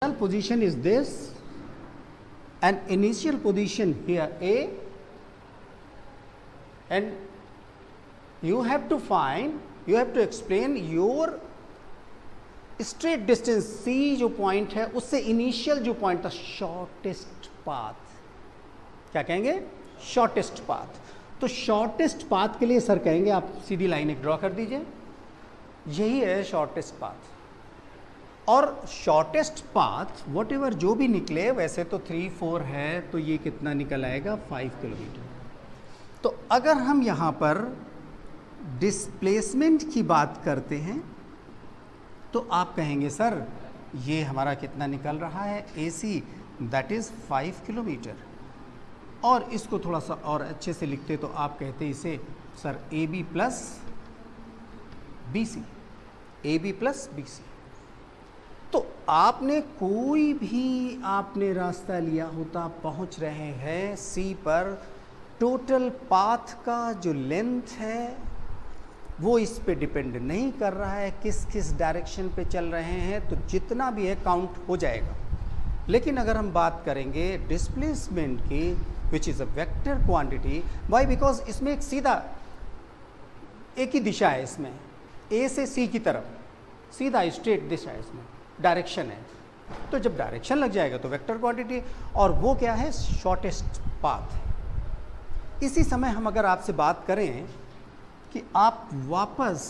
Position is this, and initial position here A, and you have to explain your straight distance C जो point है उससे initial जो point था shortest path, क्या कहेंगे? Shortest path. तो शॉर्टेस्ट पाथ के लिए सर कहेंगे आप सीधी लाइन एक ड्रॉ कर दीजिए, यही है शॉर्टेस्ट पाथ। और शॉर्टेस्ट पाथ वट एवर जो भी निकले, वैसे तो 3, 4 है तो ये कितना निकल आएगा 5 किलोमीटर। तो अगर हम यहाँ पर डिस्प्लेसमेंट की बात करते हैं तो आप कहेंगे सर ये हमारा कितना निकल रहा है AC, दैट इज़ 5 किलोमीटर। और इसको थोड़ा सा और अच्छे से लिखते तो आप कहते इसे sir AB plus BC, AB plus BC। तो आपने कोई भी आपने रास्ता लिया होता, पहुंच रहे हैं C पर, टोटल पाथ का जो लेंथ है वो इस पे डिपेंड नहीं कर रहा है किस किस डायरेक्शन पे चल रहे हैं, तो जितना भी है काउंट हो जाएगा। लेकिन अगर हम बात करेंगे डिस्प्लेसमेंट की, which is a vector quantity, why? Because इसमें एक सीधा एक ही दिशा है, इसमें A से C की तरफ सीधा स्ट्रेट दिशा है, इसमें डायरेक्शन है। तो जब डायरेक्शन लग जाएगा तो वेक्टर क्वांटिटी, और वो क्या है? Shortest path. इसी समय हम अगर आपसे बात करें कि आप वापस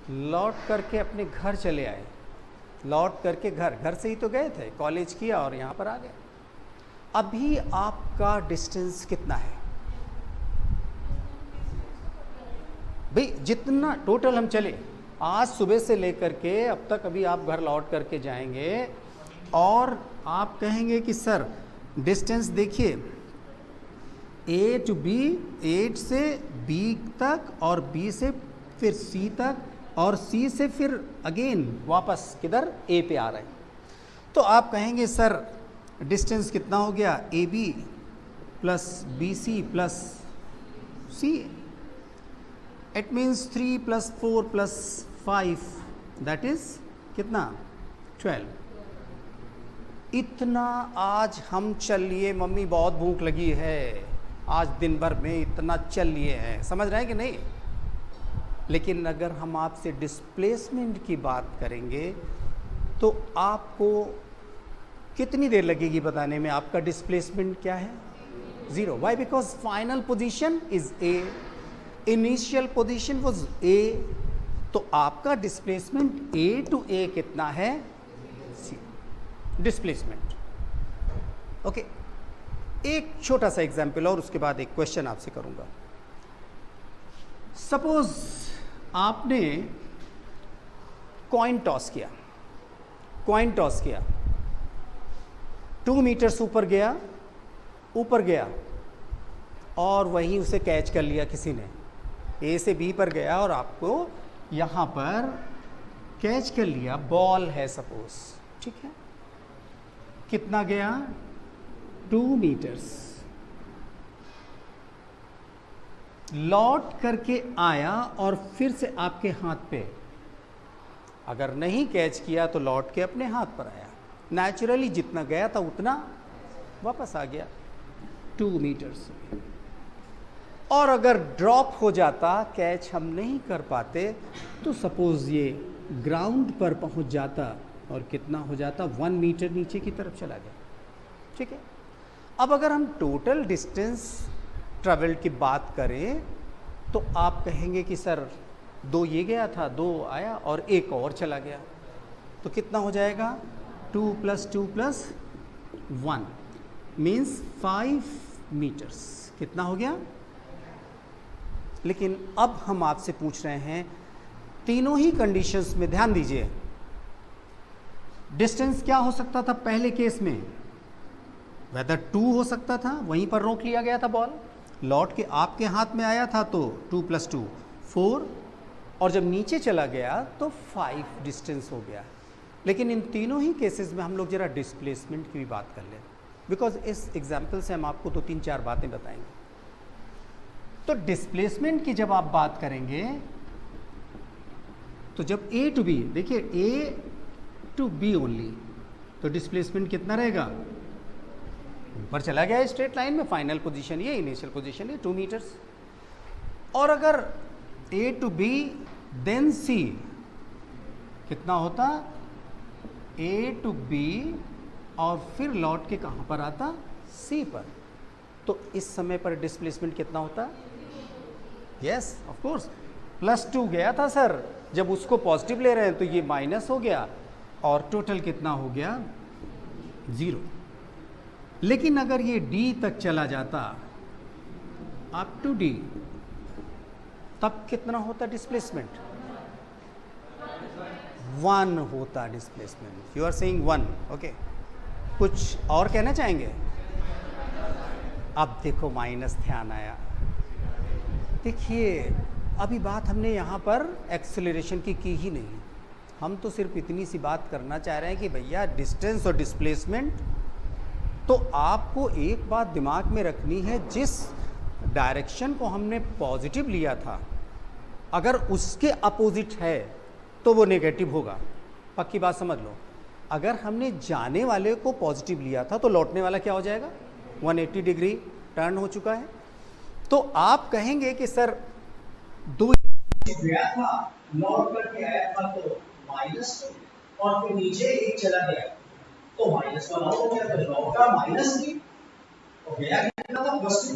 लौट करके अपने घर चले आए, लौट करके घर से ही तो गए थे, कॉलेज किया और यहाँ पर आ गए, अभी आपका डिस्टेंस कितना है भाई? जितना टोटल हम चले आज सुबह से लेकर के अब तक, अभी आप घर लौट करके जाएंगे और आप कहेंगे कि सर डिस्टेंस देखिए A to B, 8 से B तक, और B से फिर C तक, और C से फिर अगेन वापस किधर? A पे आ रहे हैं। तो आप कहेंगे सर डिस्टेंस कितना हो गया? AB plus BC plus C। It means 3 plus 4 plus 5, that is कितना? 12। इतना आज हम चल लिए, मम्मी बहुत भूख लगी है, आज दिन भर में इतना चल लिए हैं, समझ रहे हैं कि नहीं? लेकिन अगर हम आपसे डिस्प्लेसमेंट की बात करेंगे तो आपको कितनी देर लगेगी बताने में आपका डिस्प्लेसमेंट क्या है? 0। Why? Because final position is A, initial position was A, तो आपका डिस्प्लेसमेंट A टू A कितना है? C displacement. ओके, एक छोटा सा एग्जाम्पल और उसके बाद एक क्वेश्चन आपसे करूंगा। सपोज आपने कॉइन टॉस किया, 2 मीटर्स ऊपर गया और वहीं उसे कैच कर लिया किसी ने। A से B पर गया और आपको यहाँ पर कैच कर लिया, बॉल है सपोज, ठीक है? कितना गया? 2 मीटर्स। लौट करके आया और फिर से आपके हाथ पे, अगर नहीं कैच किया तो लौट के अपने हाथ पर आया, नेचुरली जितना गया था उतना वापस आ गया 2 मीटर्स। और अगर ड्रॉप हो जाता, कैच हम नहीं कर पाते, तो सपोज ये ग्राउंड पर पहुंच जाता और कितना हो जाता? 1 मीटर नीचे की तरफ चला गया, ठीक है? अब अगर हम टोटल डिस्टेंस ट्रेवल्ड की बात करें तो आप कहेंगे कि सर 2 ये गया था, 2 आया और एक और चला गया, तो कितना हो जाएगा? 2 + 2 + 1 मीन्स 5 मीटर्स। कितना हो गया? लेकिन अब हम आपसे पूछ रहे हैं, तीनों ही कंडीशंस में ध्यान दीजिए, डिस्टेंस क्या हो सकता था पहले केस में? वेदर 2 हो सकता था, वहीं पर रोक लिया गया था बॉल, लौट के आपके हाथ में आया था तो 2 + 2 4, और जब नीचे चला गया तो 5 डिस्टेंस हो गया। लेकिन इन तीनों ही केसेस में हम लोग जरा डिस्प्लेसमेंट की भी बात कर लें, बिकॉज इस एग्जाम्पल से हम आपको 2-3-4 बातें बताएंगे। तो डिस्प्लेसमेंट की जब आप बात करेंगे तो जब A to B, देखिए A to B ओनली, तो डिस्प्लेसमेंट कितना रहेगा, ऊपर चला गया स्ट्रेट लाइन में, फाइनल पोजीशन ये, इनिशियल पोजीशन ये 2 मीटर्स। और अगर A to B then C कितना होता, A to B और फिर लौट के कहाँ पर आता, C पर। तो इस समय पर डिस्प्लेसमेंट कितना होता, यस ऑफ कोर्स +2 गया था सर, जब उसको पॉजिटिव ले रहे हैं तो ये माइनस हो गया और टोटल कितना हो गया 0। लेकिन अगर ये D तक चला जाता अप टू D, तब कितना होता डिस्प्लेसमेंट, 1 होता displacement. You are saying 1, okay. कुछ और कहना चाहेंगे? अब देखो माइनस ध्यान आया। देखिए अभी बात हमने यहाँ पर एक्सेलरेशन की ही नहीं, हम तो सिर्फ इतनी सी बात करना चाह रहे हैं कि भैया डिस्टेंस और डिस्प्लेसमेंट, तो आपको एक बात दिमाग में रखनी है, जिस डायरेक्शन को हमने पॉजिटिव लिया था अगर उसके अपोजिट है तो वो नेगेटिव होगा, पक्की बात समझ लो। अगर हमने जाने वाले को पॉजिटिव लिया था तो लौटने वाला क्या हो जाएगा, 180 डिग्री टर्न हो चुका है। तो आप कहेंगे कि सर 2 गया था, लौट करके आया था तो -2, और फिर नीचे 1 चला गया तो -1 हो गया, तो लौटा -3 और गया कितना था, +2।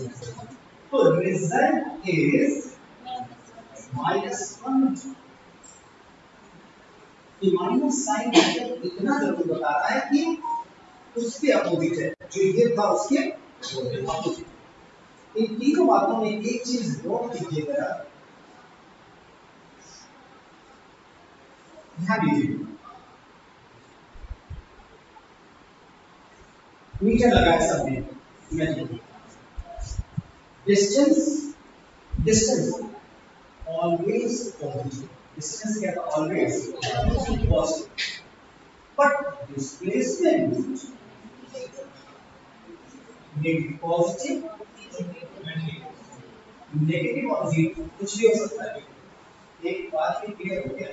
तो रिजल्ट इज -1। ये माइनस साइन इतना जरूर बता रहा है कि उसके अपोजिट है, जो ये था उसके अपोजिट। इन तीनों बातों में एक चीज नोट कीजिएगा, ध्यान दीजिए। मीटर लगाया सबने, डिस्टेंस ऑलवेज पॉजिटिव, डिस्टेंस क्या था, always positive, but displacement negative, positive negative और जीरो कुछ भी हो सकता है। एक बात ही क्लियर हो गया,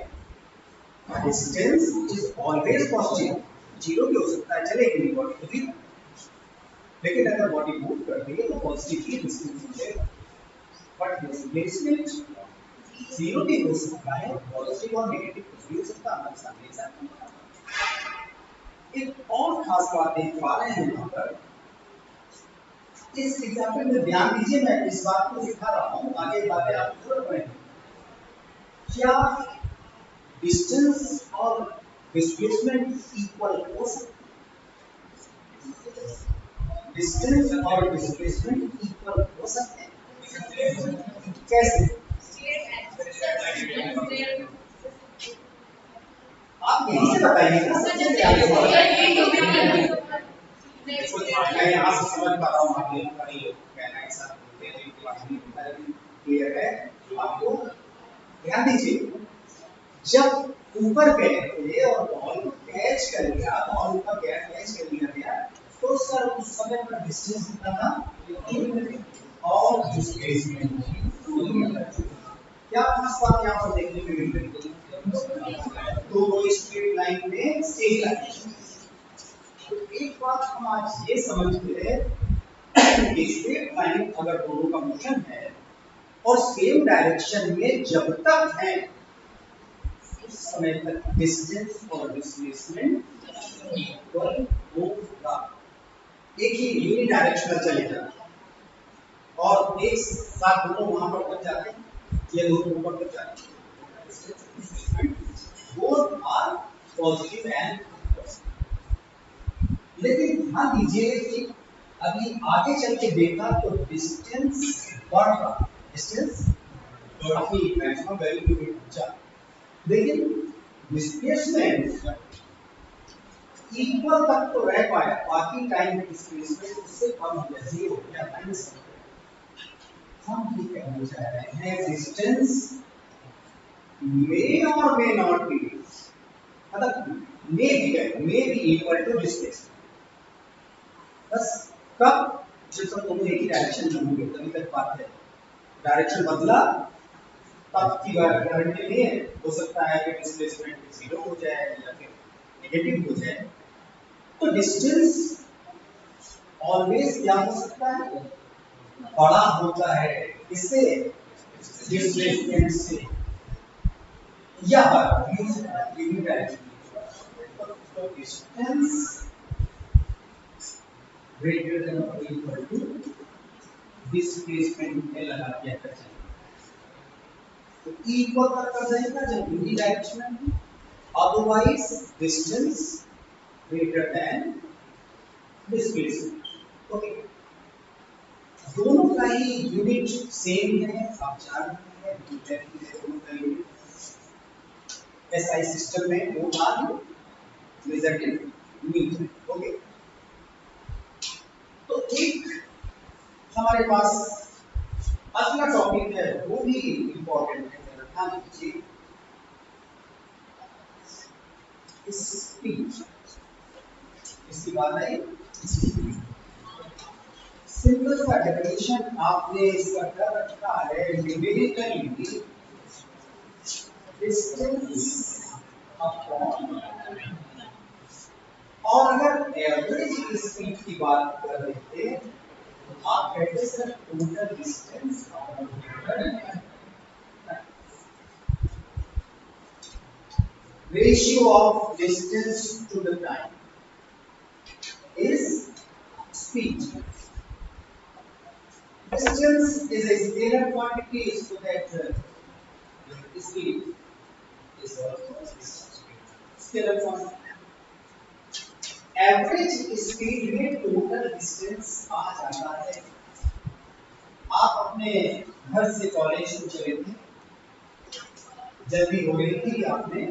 distance is always positive, zero भी हो सकता है, चलेगी नहीं बॉडी तो जीरो, लेकिन अगर बॉडी मूव कर रही है तो पॉजिटिव ही डिस्टेंस मिलेगा। बट डिस्प्लेसमेंट जीरो भी हो सकता है, पॉजिटिव और नेगेटिव कुछ भी हो सकता है, हमारे सामने एग्जांपल। एक और खास बात देख पा रहे हैं यहाँ पर, इस एग्जांपल में ध्यान दीजिए, मैं इस बात को सिखा रहा हूँ, आगे बातें आप जरूर पढ़ेंगे। क्या डिस्टेंस और डिस्प्लेसमेंट इक्वल हो सकते, डिस्टेंस और डिस्प्लेसमेंट इक्वल हो सकते हैं? कैसे? आप यहीं से बताइएगा, सबसे आगे मैं यहाँ से समझ पा रहा हूँ, आप ये कहना है सब क्लियर है आपको। ध्यान दीजिए, जब ऊपर गए थे और बॉल को कैच कर लिया, बॉल ऊपर गया, कैच कर लिया गया, तो सर उस समय पर डिस्टेंस कितना था और डिस्प्लेसमेंट क्या खास बात यहाँ पर देखने को मिल रही है, तो स्ट्रेट लाइन में सेम लाइन। तो एक बात हम आज ये समझते हैं, स्ट्रेट लाइन अगर दोनों का मोशन है और सेम डायरेक्शन में जब तक है, उस समय तक डिस्टेंस और डिस्प्लेसमेंट इक्वल होगा, एक ही यूनि डायरेक्शनल चलेगा और एक साथ दोनों वहां पर पहुंच जाते हैं, ये दोनों ऊपर तक जाते हैं, बोथ आर पॉजिटिव एंड। लेकिन ध्यान दीजिए कि अभी आगे चल के देखा तो डिस्टेंस बढ़ रहा, डिस्टेंस काफी मैक्सिमम वैल्यू पे पहुंचा, लेकिन डिस्प्लेसमेंट इक्वल तक तो रह पाया, बाकी टाइम में डिस्प्लेसमेंट उससे कम हो गया, जीरो या माइनस। हम ये कहना चाह रहे हैं, डिस्टेंस मे और मे नॉट बी, मतलब may be equal to displacement, बस कब, जब सब दोनों एक ही डायरेक्शन में होंगे तभी तक बात है। डायरेक्शन बदला तब की गारंटी नहीं है, हो सकता है कि डिस्प्लेसमेंट जीरो हो जाए या फिर नेगेटिव हो जाए। तो डिस्टेंस ऑलवेज क्या हो सकता है, बड़ा होता है, इससे डिस्प्लेसमेंट से, या तो डिस्टेंस ग्रेटर देन और इक्वल टू डिस्प्लेसमेंट में लगा दिया जाए, तो इक्वल कर जाएगा जब यूनिडायरेक्शनल में, otherwise distance greater than displacement. Okay, दोनों का ही यूनिट सेम है, आप जान रहे हैं दोनों का यूनिट एसआई सिस्टम में वो are measured in metre. Okay, तो एक हमारे पास अगला टॉपिक है, वो भी इंपॉर्टेंट है, ध्यान दीजिए, स्पीच। इसकी बात है सिंपल सा डेफिनेशन आपने इसका कर रखा है, न्यूमेरिकली डिस्टेंस अपॉन, और अगर एवरेज स्पीड की बात कर रहे थे तो आप कहते sir total distance ratio of distance to the time is speed. Distance is a scalar quantity, so that speed is also scalar quantity. Average speed में total distance आ जाता है। आप अपने घर से कॉलेज को चले थे, जल्दी हो गई थी, आपने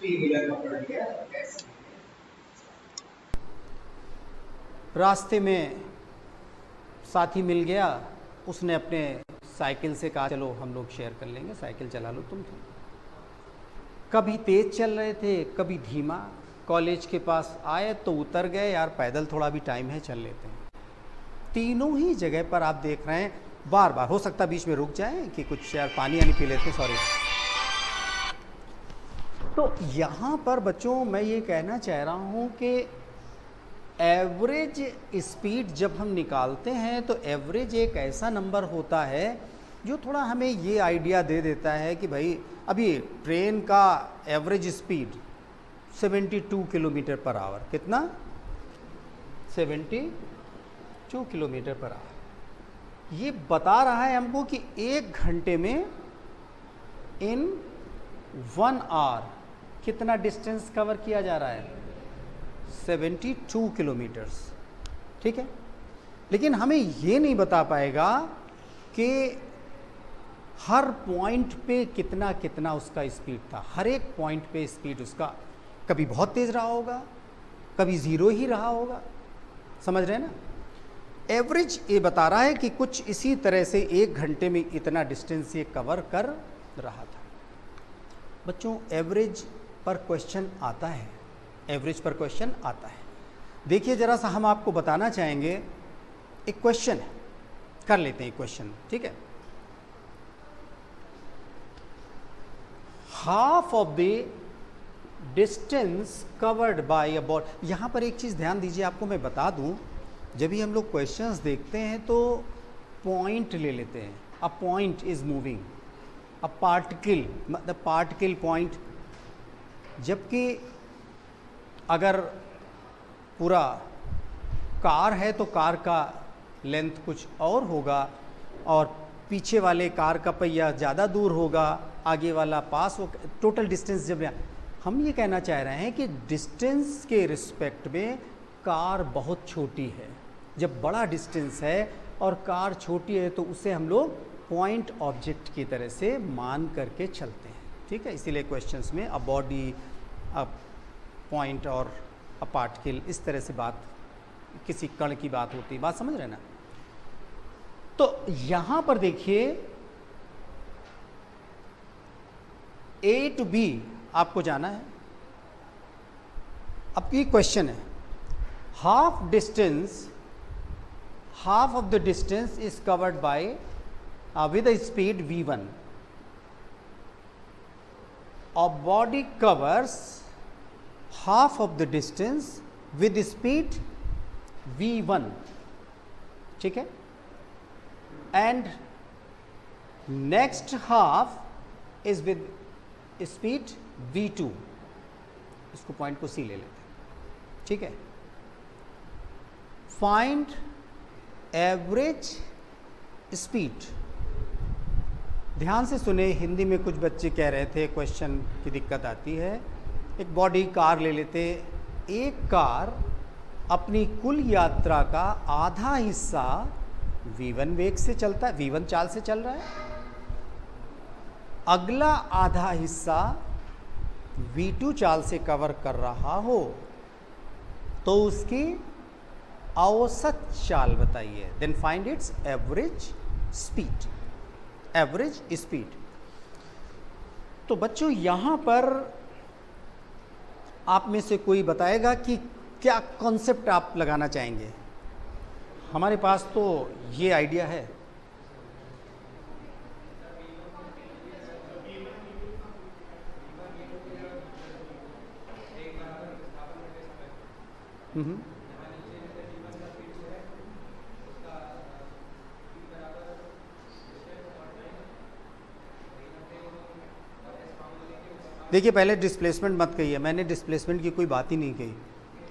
3 व्हीलर पकड़ लिया, कैसे रास्ते में साथी मिल गया, उसने अपने साइकिल से कहा चलो हम लोग शेयर कर लेंगे, साइकिल चला लो तुम। कभी तेज चल रहे थे, कभी धीमा। कॉलेज के पास आए तो उतर गए, यार पैदल थोड़ा भी टाइम है, चल लेते हैं। तीनों ही जगह पर आप देख रहे हैं, बार बार हो सकता बीच में रुक जाए कि कुछ यार पानी आनी पी लेते, सॉरी। तो यहाँ पर बच्चों मैं ये कहना चाह रहा हूँ कि एवरेज स्पीड जब हम निकालते हैं तो एवरेज एक ऐसा नंबर होता है जो थोड़ा हमें ये आइडिया दे देता है कि भाई अभी ट्रेन का average speed 72 kilometre per our, कितना 72 किलोमीटर पर आवर, ये बता रहा है हमको कि 1 घंटे में इन 1 आवर कितना डिस्टेंस कवर किया जा रहा है, 72 किलोमीटर्स। ठीक है, लेकिन हमें ये नहीं बता पाएगा कि हर पॉइंट पे कितना कितना उसका स्पीड था। हर एक पॉइंट पे स्पीड उसका कभी बहुत तेज रहा होगा, कभी ज़ीरो ही रहा होगा, समझ रहे हैं ना। एवरेज ये बता रहा है कि कुछ इसी तरह से 1 घंटे में इतना डिस्टेंस ये कवर कर रहा था। बच्चों एवरेज पर क्वेश्चन आता है, एवरेज पर क्वेश्चन आता है। देखिए जरा सा हम आपको बताना चाहेंगे, एक क्वेश्चन है, कर लेते हैं क्वेश्चन, ठीक है। Half of the distance covered bye a body. यहाँ पर एक चीज़ ध्यान दीजिए, आपको मैं बता दूँ, जब भी हम लोग क्वेश्चंस देखते हैं तो पॉइंट ले लेते हैं। A point is moving, a particle, the particle point. जबकि अगर पूरा कार है तो कार का लेंथ कुछ और होगा, और पीछे वाले कार का पहिया ज़्यादा दूर होगा, आगे वाला पास हो, टोटल डिस्टेंस। जब हम ये कहना चाह रहे हैं कि डिस्टेंस के रिस्पेक्ट में कार बहुत छोटी है। जब बड़ा डिस्टेंस है और कार छोटी है तो उसे हम लोग पॉइंट ऑब्जेक्ट की तरह से मान करके चलते हैं, ठीक है। इसीलिए क्वेश्चंस में अ बॉडी, अ पॉइंट और अ पार्टिकल, इस तरह से बात, किसी कण की बात होती है। बात समझ रहे हैं ना। तो यहां पर देखिए ए टू बी आपको जाना है। अब ये क्वेश्चन है, half of the distance is covered by with a speed v1, a body covers half of the distance with speed v1, ठीक है, and next half is with speed v2, इसको point को सी ले लेते हैं, ठीक है। Find average speed. ध्यान से सुने, हिंदी में कुछ बच्चे कह रहे थे क्वेश्चन की दिक्कत आती है। एक बॉडी कार ले लेते, एक कार अपनी कुल यात्रा का आधा हिस्सा v1 वेग से चलता है, v1 चाल से चल रहा है, अगला आधा हिस्सा v2 चाल से कवर कर रहा हो, तो उसकी औसत चाल बताइए। Then find its average speed, average speed. तो बच्चों यहां पर आप में से कोई बताएगा कि क्या कॉन्सेप्ट आप लगाना चाहेंगे? हमारे पास तो ये आइडिया है। देखिए, पहले डिस्प्लेसमेंट मत कहिए, मैंने डिस्प्लेसमेंट की कोई बात ही नहीं कही।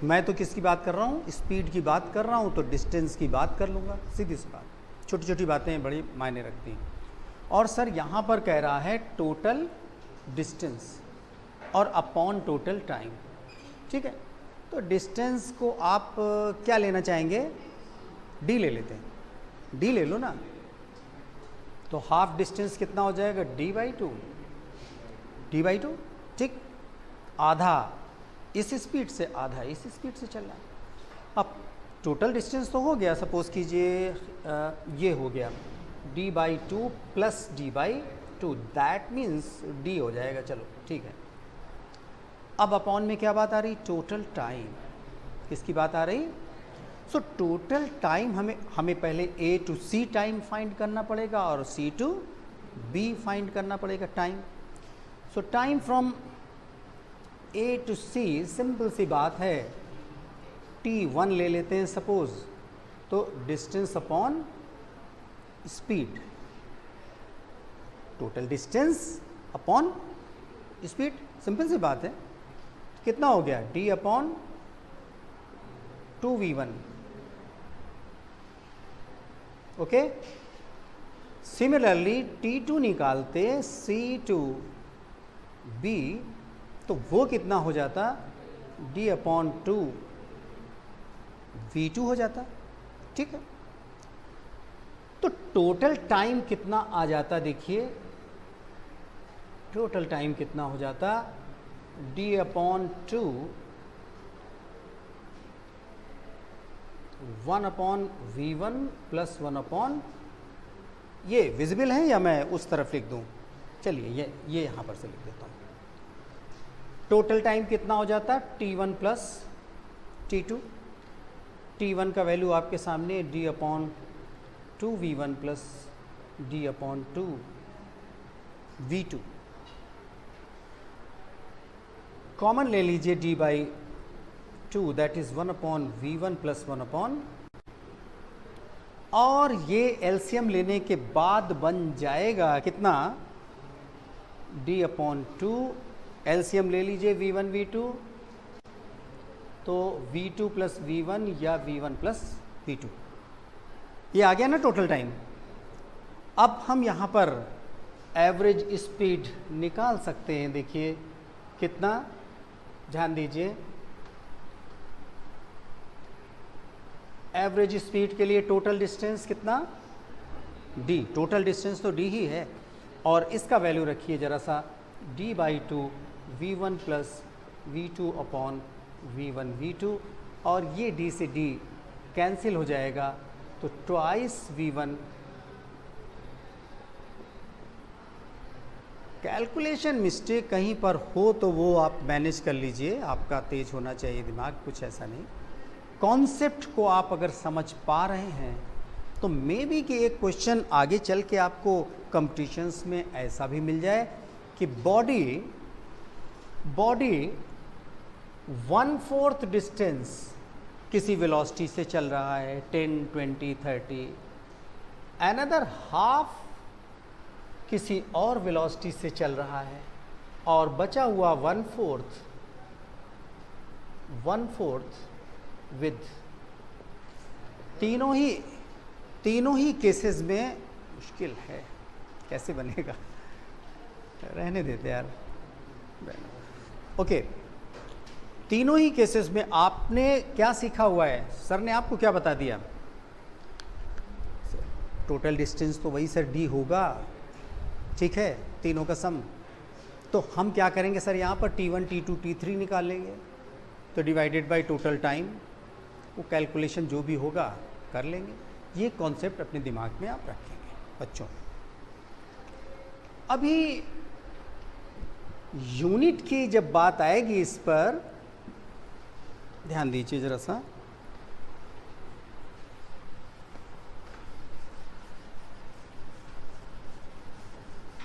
मैं तो किसकी बात कर रहा हूँ? स्पीड की बात कर रहा हूँ, तो डिस्टेंस की बात कर लूँगा, सीधी सी बात। छोटी छोटी बातें बड़ी मायने रखती हैं। और सर यहाँ पर कह रहा है टोटल डिस्टेंस और अपॉन टोटल टाइम, ठीक है। तो डिस्टेंस को आप क्या लेना चाहेंगे? डी ले लेते हैं, डी ले लो ना। तो हाफ डिस्टेंस कितना हो जाएगा? d/2, d/2, ठीक। आधा इस स्पीड से, आधा इस स्पीड से चल रहा है। अब टोटल डिस्टेंस तो हो गया, सपोज कीजिए ये हो गया d/2 plus d/2, that means d हो जाएगा। चलो ठीक है। अब अपॉन में क्या बात आ रही? Total time. किसकी बात आ रही? सो टोटल टाइम हमें पहले A to C time find करना पड़ेगा और C to B फाइंड करना पड़ेगा time. So time from A to C, simple सी बात है, t1 ले लेते हैं सपोज, तो distance upon speed, total distance upon speed, simple सी बात है। कितना हो गया? d/2v1, okay. सिमिलरली t2 निकालते C/2b, तो वो कितना हो जाता? d/2v2 हो जाता, ठीक है। तो टोटल टाइम कितना आ जाता? देखिए टोटल टाइम कितना हो जाता? d/2 1/v1 प्लस 1/, ये विजिबल है या मैं उस तरफ लिख दूं? चलिए ये यहाँ पर से लिख देता हूँ। टोटल टाइम कितना हो जाता? t1 plus t2। t1 का वैल्यू आपके सामने d/2v1 प्लस d/2v2। कॉमन ले लीजिए d/2, that is 1/v1 plus 1/, और ये एलसीएम लेने के बाद बन जाएगा कितना? d/2, एलसीएम ले लीजिए v1 v2, तो v2 प्लस v1 या v1 प्लस v2, ये आ गया ना टोटल टाइम। अब हम यहाँ पर एवरेज स्पीड निकाल सकते हैं। देखिए कितना, ध्यान दीजिए, एवरेज स्पीड के लिए टोटल डिस्टेंस कितना? d, टोटल डिस्टेंस तो d ही है, और इसका वैल्यू रखिए जरा सा, d/2 v1 plus v2 upon v1 v2, और ये d से d कैंसिल हो जाएगा, तो ट्वाइस v1। कैलकुलेशन मिस्टेक कहीं पर हो तो वो आप मैनेज कर लीजिए, आपका तेज होना चाहिए दिमाग, कुछ ऐसा नहीं। कॉन्सेप्ट को आप अगर समझ पा रहे हैं तो मे बी कि एक क्वेश्चन आगे चल के आपको कंपटीशंस में ऐसा भी मिल जाए कि बॉडी 1/4 डिस्टेंस किसी वेलोसिटी से चल रहा है 10, 20, 30, अनदर हाफ किसी और वेलोसिटी से चल रहा है, और बचा हुआ 1/4 विद तीनों ही केसेस में मुश्किल है, कैसे बनेगा, रहने देते यार। ओके, तीनों ही केसेस में आपने क्या सीखा हुआ है, सर ने आपको क्या बता दिया, टोटल डिस्टेंस तो वही सर डी होगा, ठीक है, तीनों का सम। तो हम क्या करेंगे सर, यहाँ पर T1, T2, T3 निकाल लेंगे, तो डिवाइडेड बाय टोटल टाइम, वो कैलकुलेशन जो भी होगा कर लेंगे। ये कॉन्सेप्ट अपने दिमाग में आप रखेंगे बच्चों। अभी यूनिट की जब बात आएगी, इस पर ध्यान दीजिए जरा सा।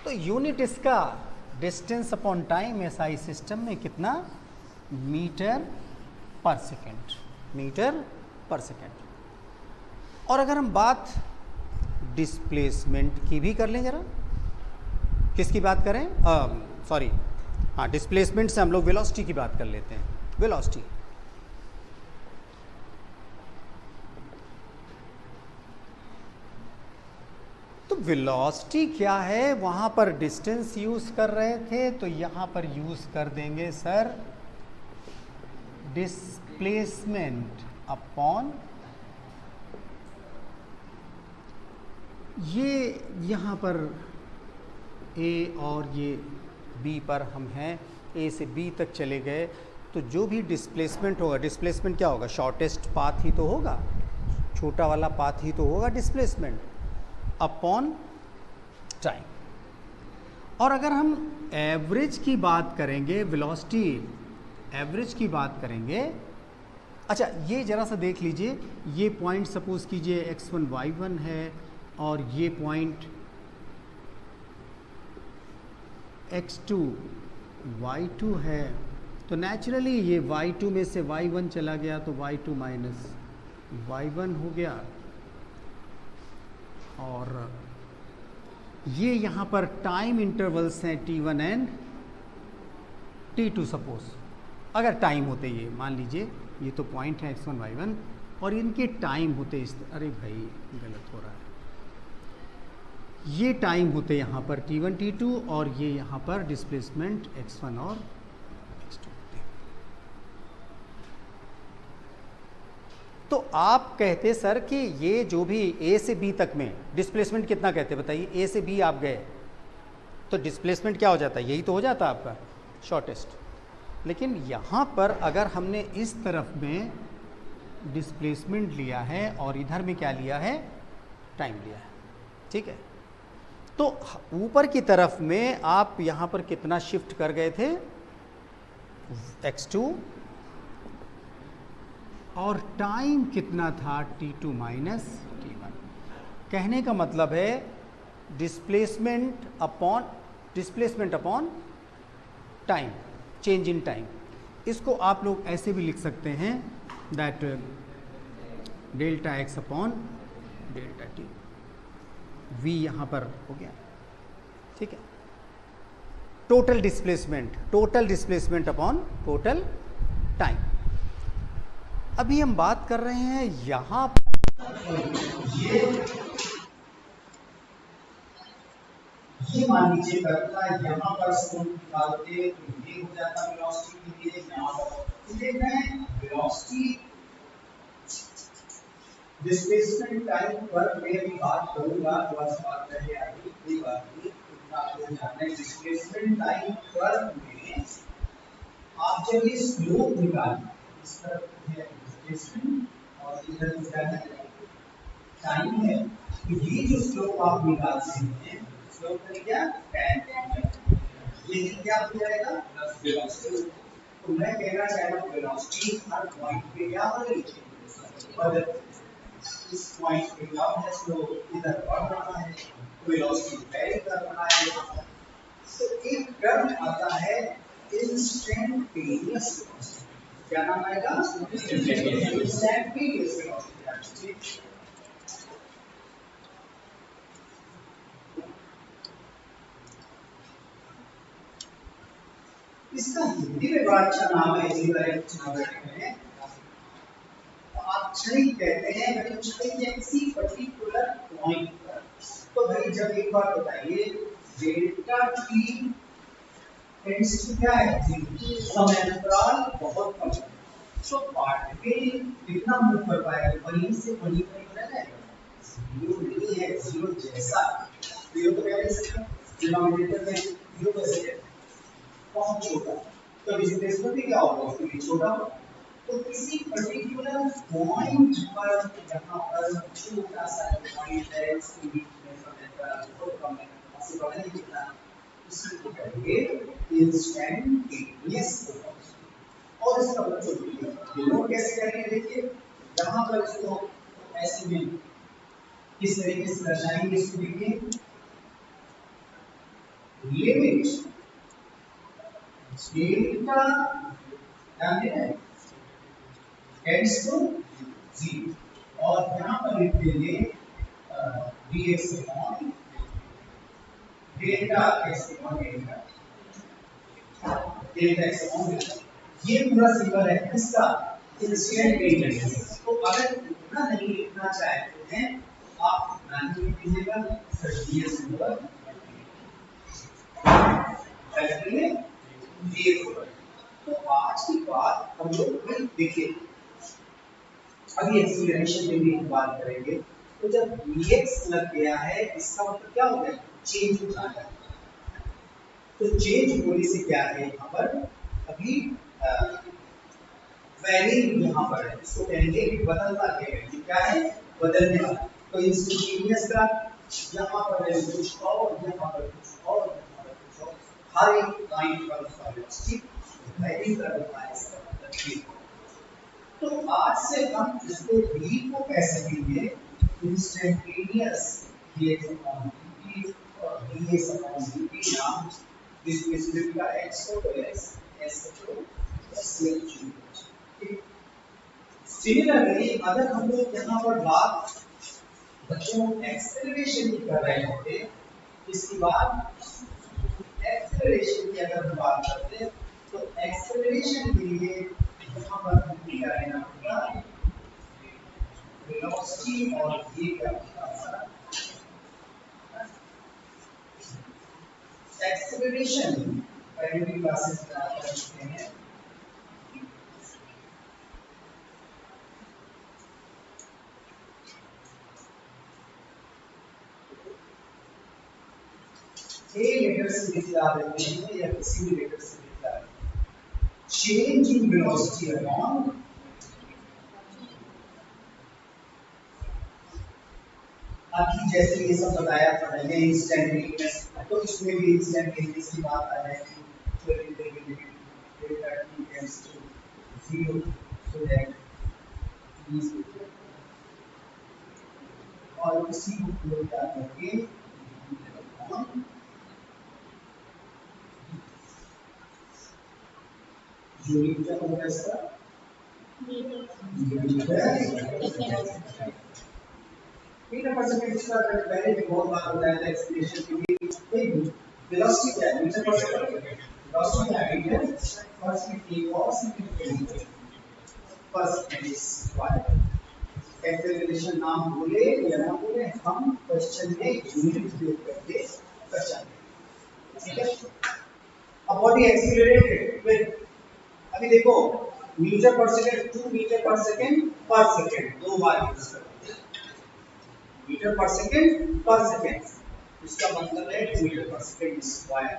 तो यूनिट इसका distance upon time SI system में कितना, metre per second, metre per second. और अगर हम बात डिस्प्लेसमेंट की भी कर लें जरा, किसकी बात करें, सॉरी हाँ, डिस्प्लेसमेंट से हम लोग वेलोसिटी की बात कर लेते हैं। वेलोसिटी, तो वेलोसिटी क्या है, वहां पर डिस्टेंस यूज कर रहे थे, तो यहां पर यूज कर देंगे सर डिस्प्लेसमेंट अपॉन, ये यहाँ पर ए और ये बी पर हम हैं, ए से बी तक चले गए, तो जो भी डिस्प्लेसमेंट होगा, डिस्प्लेसमेंट क्या होगा, शॉर्टेस्ट पाथ ही तो होगा, छोटा वाला पाथ ही तो होगा डिस्प्लेसमेंट, अपॉन टाइम। और अगर हम एवरेज की बात करेंगे, वेलोसिटी एवरेज की बात करेंगे, अच्छा ये जरा सा देख लीजिए, ये पॉइंट सपोज कीजिए x1 y1 है, और ये पॉइंट x2 y2 है, तो नेचुरली ये y2 में से y1 चला गया, तो y2 माइनस y1 हो गया, और ये यहाँ पर टाइम इंटरवल्स हैं T1 एंड T2 सपोज, अगर टाइम होते, ये मान लीजिए ये तो पॉइंट है x1 y1, और इनके टाइम होते इस, अरे भाई गलत हो रहा है, ये टाइम होते यहाँ पर T1 T2, और ये यहाँ पर डिस्प्लेसमेंट x1 और x2 होते। तो आप कहते सर कि ये जो भी A से B तक में डिस्प्लेसमेंट कितना कहते, बताइए, A से B आप गए तो डिस्प्लेसमेंट क्या हो जाता है, यही तो हो जाता आपका शॉर्टेस्ट। लेकिन यहाँ पर अगर हमने इस तरफ में डिस्प्लेसमेंट लिया है और इधर में क्या लिया है, टाइम लिया है, ठीक है, तो ऊपर की तरफ में आप यहाँ पर कितना शिफ्ट कर गए थे, x2, और टाइम कितना था T2 माइनस T1। कहने का मतलब है displacement upon time, change in time. इसको आप लोग ऐसे भी लिख सकते हैं, that delta x upon delta t, v यहाँ पर हो गया, ठीक है, total displacement upon total time. अभी हम बात कर रहे हैं यहाँ ये मान लीजिए करता है, यहाँ पर स्टोन निकालते तो ये हो जाता वेलोसिटी के लिए, यहाँ पर इसलिए मैं वेलोसिटी डिस्प्लेसमेंट टाइम पर मैं भी बात करूंगा, थोड़ा सा बात पहले आगे कोई बात नहीं, इतना आपको जानना है। डिस्प्लेसमेंट टाइम पर में आप जब ये स्लोप निकालें, इस तरफ है डिस्प्लेसमेंट और इधर क्या है टाइम है, तो ये जो स्लोप आप निकालते हैं, स्लोप में क्या tan, ये क्या हो जाएगा वेलोसिटी। तो मैं कहना चाह रहा हूँ वेलोसिटी हर पॉइंट पे क्या हो रही है, और इस पॉइंट पे क्या है, स्लोप इधर बढ़ रहा है, वेलोसिटी वेरी कर रहा है। तो एक टर्म आता है इंस्टेंटेनियस वेलोसिटी। क्या नाम आएगा? Instantaneous velocity. इसका हिंदी में बड़ा अच्छा नाम है, इसी तरह में आप क्षणिक कहते हैं, मतलब क्षणिक या किसी पर्टिकुलर पॉइंट पर। तो भाई जब एक बार बताइए, डेल्टा टी टेंड्स टू क्या है? समांतराल बहुत कम है, तो पार्टिकल कितना मूव कर पाएगा? वहीं से वहीं पर बना जाएगा, जीरो नहीं है, जीरो जैसा। जीरो तो कह नहीं सकता, डिनोमिनेटर में जीरो कैसे है? बहुत छोटा, तो डिस्प्लेसमेंट भी क्या होगा? उसके लिए छोटा होगा। तो किसी पर्टिकुलर पॉइंट पर, जहां पर छोटा सा पॉइंट है, उसके बीच में समांतराल बहुत कम है, पॉसिबल नहीं कितना, इसको कहेंगे इंस्टेंटेनियस वेलोसिटी। और इसका मतलब डिनोट कैसे करेंगे? देखिए, जहां पर इसको ऐसे में किस तरीके से दर्शाएंगे, इसको देखिए, लिमिट डेल्टा टेंड्स टू 0, और यहाँ पर लिख देंगे dx upon delta x upon delta x upon delta. ये पूरा सिंबल है किसका? इंस्टेंटेनियस। तो अगर इतना नहीं लिखना चाहते हैं आप इतना ही लिख दीजिएगा, ये सिंबल तो आज की बात हम लोग देखिए, अभी एक्सीलरेशन के लिए बात करेंगे। तो जब dx लग गया है, इसका मतलब क्या हो गया? चेंज हो जाएगा। तो चेंज होने से क्या है, यहाँ पर अभी वैरिंग यहाँ पर है, इसको कहेंगे बदलता है, क्या है? बदलने वाला। तो इंस्टेंटेनियस का यहाँ पर है कुछ और, यहाँ पर कुछ और, यहाँ पर कुछ और, हर एक लाइन पर उसका वेलोसिटी वैरी कर रहा है, इसका मतलब ये। तो आज से हम इसको v को कह सकेंगे इंस्टेंटेनियस dx अपॉन dt और dx अपॉन dt नाम डिस्प्लेसमेंट का x को तो x को सिमिलरली अगर हम लोग यहाँ पर बात बच्चों एक्सेलरेशन की कर रहे होते, इसकी बात एक्सेलरेशन की अगर हम बात करते तो एक्सेलरेशन के लिए यहाँ पर हमें क्या लेना होगा? वेलोसिटी और ये क्या होगा? एक्सेलरेशन पहले भी क्लासेस में आप कर चुके हैं। ए लेटर से दिखला देते हैं या किसी भी लेटर से दिखला देते हैं। चेंज इन वेलोसिटी अपॉन अभी जैसे ये सब बताया था मैंने इंस्टेंटेनियस, तो इसमें भी इंस्टेंटेनियस की बात आ जाएगी। तो delta T tends to 0 so that और इसी को पूरा क्या करके जो क्या होगा इसका मीटर पर सेकंड। इसका पहले भी बहुत बार बताया था एक्सप्रेशन के लिए, वेलोसिटी क्या है? मीटर पर सेकंड। वेलोसिटी क्या है? मीटर पर सेकंड और सेकंड पर सेकंड स्क्वायर। एक्सेलरेशन नाम बोले या ना बोले, हम क्वेश्चन में यूनिट उपयोग करके दर्शाते हैं, ठीक है? अब व्हाट इज एक्सीलरेटेड विद, अभी देखो मीटर पर सेकंड, 2 मीटर पर सेकंड, दो बार यूज करते हैं। मीटर पर सेकंड, इसका मतलब है 2 मीटर पर सेकंड स्क्वायर।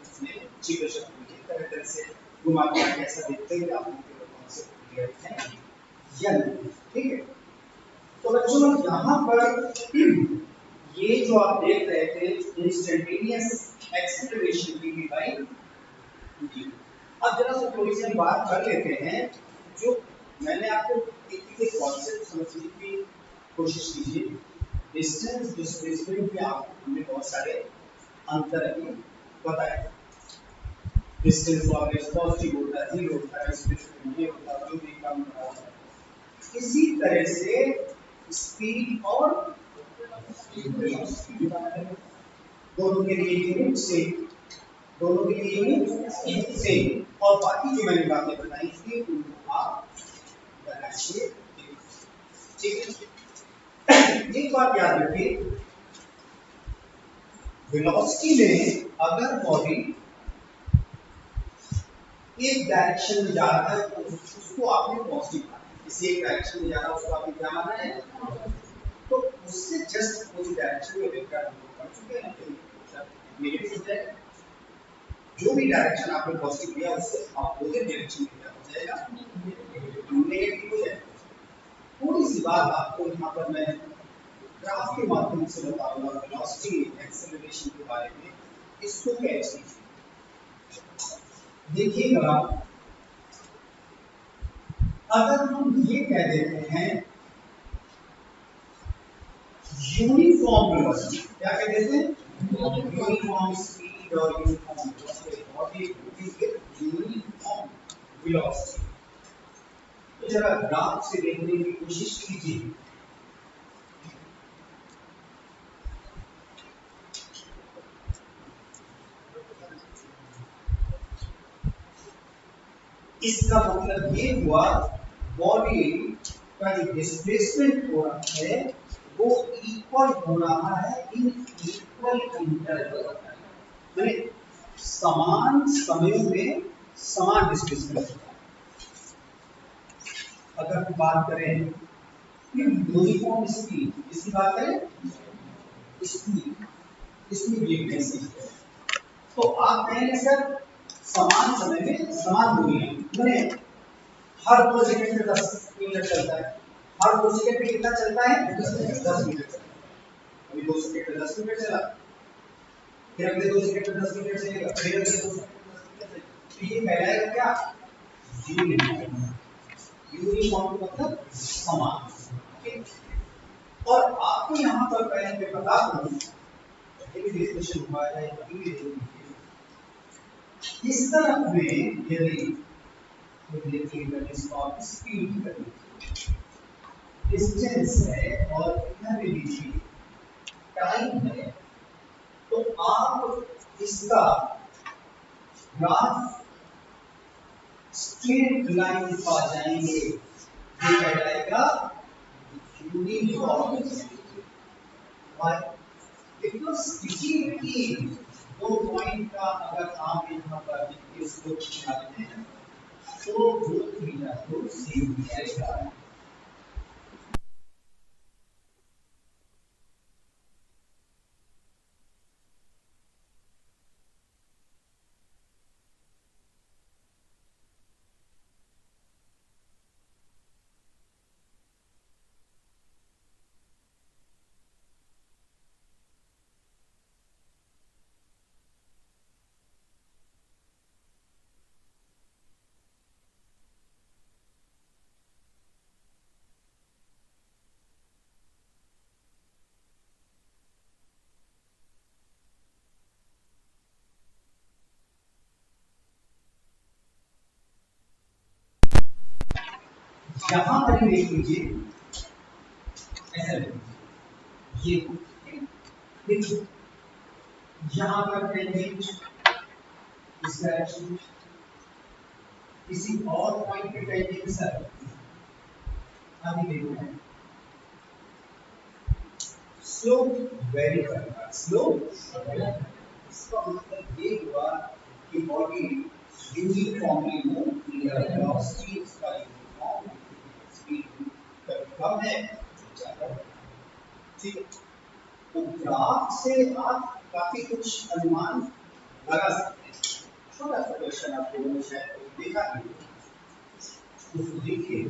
इसमें चित्र शब्द की तरह से घुमा के ऐसा देखते हैं आप लोग को कांसेप्ट क्लियर है या नहीं, ठीक है? तो बच्चों यहाँ पर ये जो आप देख रहे थे इंस्टेंटेनियस एक्सीलरेशन की बाय डी। अब जरा सा थोड़ी सी बात कर लेते हैं, जो मैंने आपको एक कॉन्सेप्ट समझने की कोशिश कीजिए। डिस्टेंस डिस्प्लेसमेंट में आपको हमने बहुत सारे अंतर अभी बताए। डिस्टेंस ऑलवेज पॉजिटिव होता है, जीरो होता है, डिस्प्लेसमेंट ये होता है, जो भी काम कर रहा है। इसी तरह से स्पीड और वेलोसिटी दोनों के लिए यूनिट सेम, दोनों के लिए यूनिट सेम, और बाकी जो मैंने बातें बताई थी उनको आप बनाइए। ठीक है, एक बात याद रखिए, वेलोसिटी में अगर बॉडी एक डायरेक्शन में जा रहा है तो उसको आपने पॉजिटिव माना है, किसी एक डायरेक्शन में जा रहा है उसको आपने क्या माना है, तो उससे जस्ट अपोजिट डायरेक्शन में वेक्टर हम लोग पढ़ चुके हैं, तो नेगेटिव हो जाएगा। जो भी डायरेक्शन आपने पॉजिटिव लिया उससे अपोजिट डायरेक्शन में क्या हो जाएगा, नेगेटिव हो जाएगा। थोड़ी सी बात आपको यहाँ पर मैं ग्राफ के माध्यम से बताऊंगा वेलोसिटी एक्सेलरेशन के बारे में, इसको कैच कीजिए। देखिएगा, अगर हम ये कह देते हैं यूनिफॉर्म वेलोसिटी, क्या कह देते हैं, यूनिफॉर्म स्पीड और यूनिफॉर्म वेलोसिटी, यूनिफॉर्म वेलोसिटी, तो जरा ग्राफ से देखने की कोशिश कीजिए। इसका मतलब ये हुआ बॉडी का जो डिस्प्लेसमेंट हो रहा है वो इक्वल हो रहा है इन इक्वल इंटरवल, यानी समान समयों में समान डिस्प्लेसमेंट होता है। अगर हम बात करें यूनिफॉर्म स्पीड, इसकी बात करें स्पीड, इसमें भी एक कैसे, तो आप कहेंगे सर समान समय में समान दूरियां, मैंने हर 2 सेकंड में 10 मीटर चलता है, हर 2 सेकंड में कितना चलता है, 10 मीटर चलता है। अभी 2 सेकंड में 10 मीटर चला, फिर अगले 2 सेकंड में 10 मीटर चलेगा, फिर अगले 2 सेकंड में 10 मीटर चलेगा, तो ये कहलाएगा क्या, यूनिफॉर्म। यूनिफॉर्म मतलब समान। और आपको यहाँ पर पहले मैं बता दूं, एक डिस्कशन हुआ है, इस तरफ में यदि स्पीड डिस्टेंस है और इधर में भी टाइम है, तो आप इसका ग्राफ स्ट्रेट लाइन पा जाएंगे, ये कहलाएगा यूनिफॉर्म। किसी भी 2 पॉइंट का अगर आप यहाँ पर इसको निकालते हैं तो वो थीटा को सेम आएगा। यहाँ पर देख लीजिए, ऐसा ये देखिए यहाँ पर टेंजेंट इस डायरेक्शन, किसी और पॉइंट पे टेंजेंट सर अभी देखो है, स्लोप वेरी करना, स्लोप इसका मतलब ये हुआ कि बॉडी यूनिफॉर्मली मूव कर रही है, वेलोसिटी इसका यूनिफॉर्म, स्पीड कम है ज्यादा, ठीक है। तो ग्राफ से आप काफी कुछ अनुमान लगा सकते हैं। छोटा सा क्वेश्चन आप लोगों ने शायद देखा है, उसको देखिए।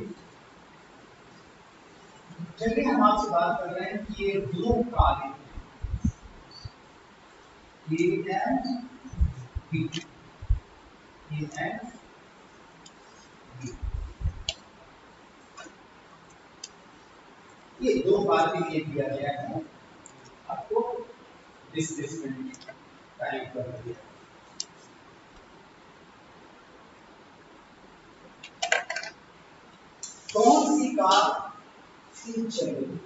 चलिए हम आपसे बात कर रहे हैं कि ये दो काले A and B, A and B, ये दो बार के लिए दिया गया है, आपको डिस्प्लेसमेंट टाइम कर दिया। कार क्यों चल रही है?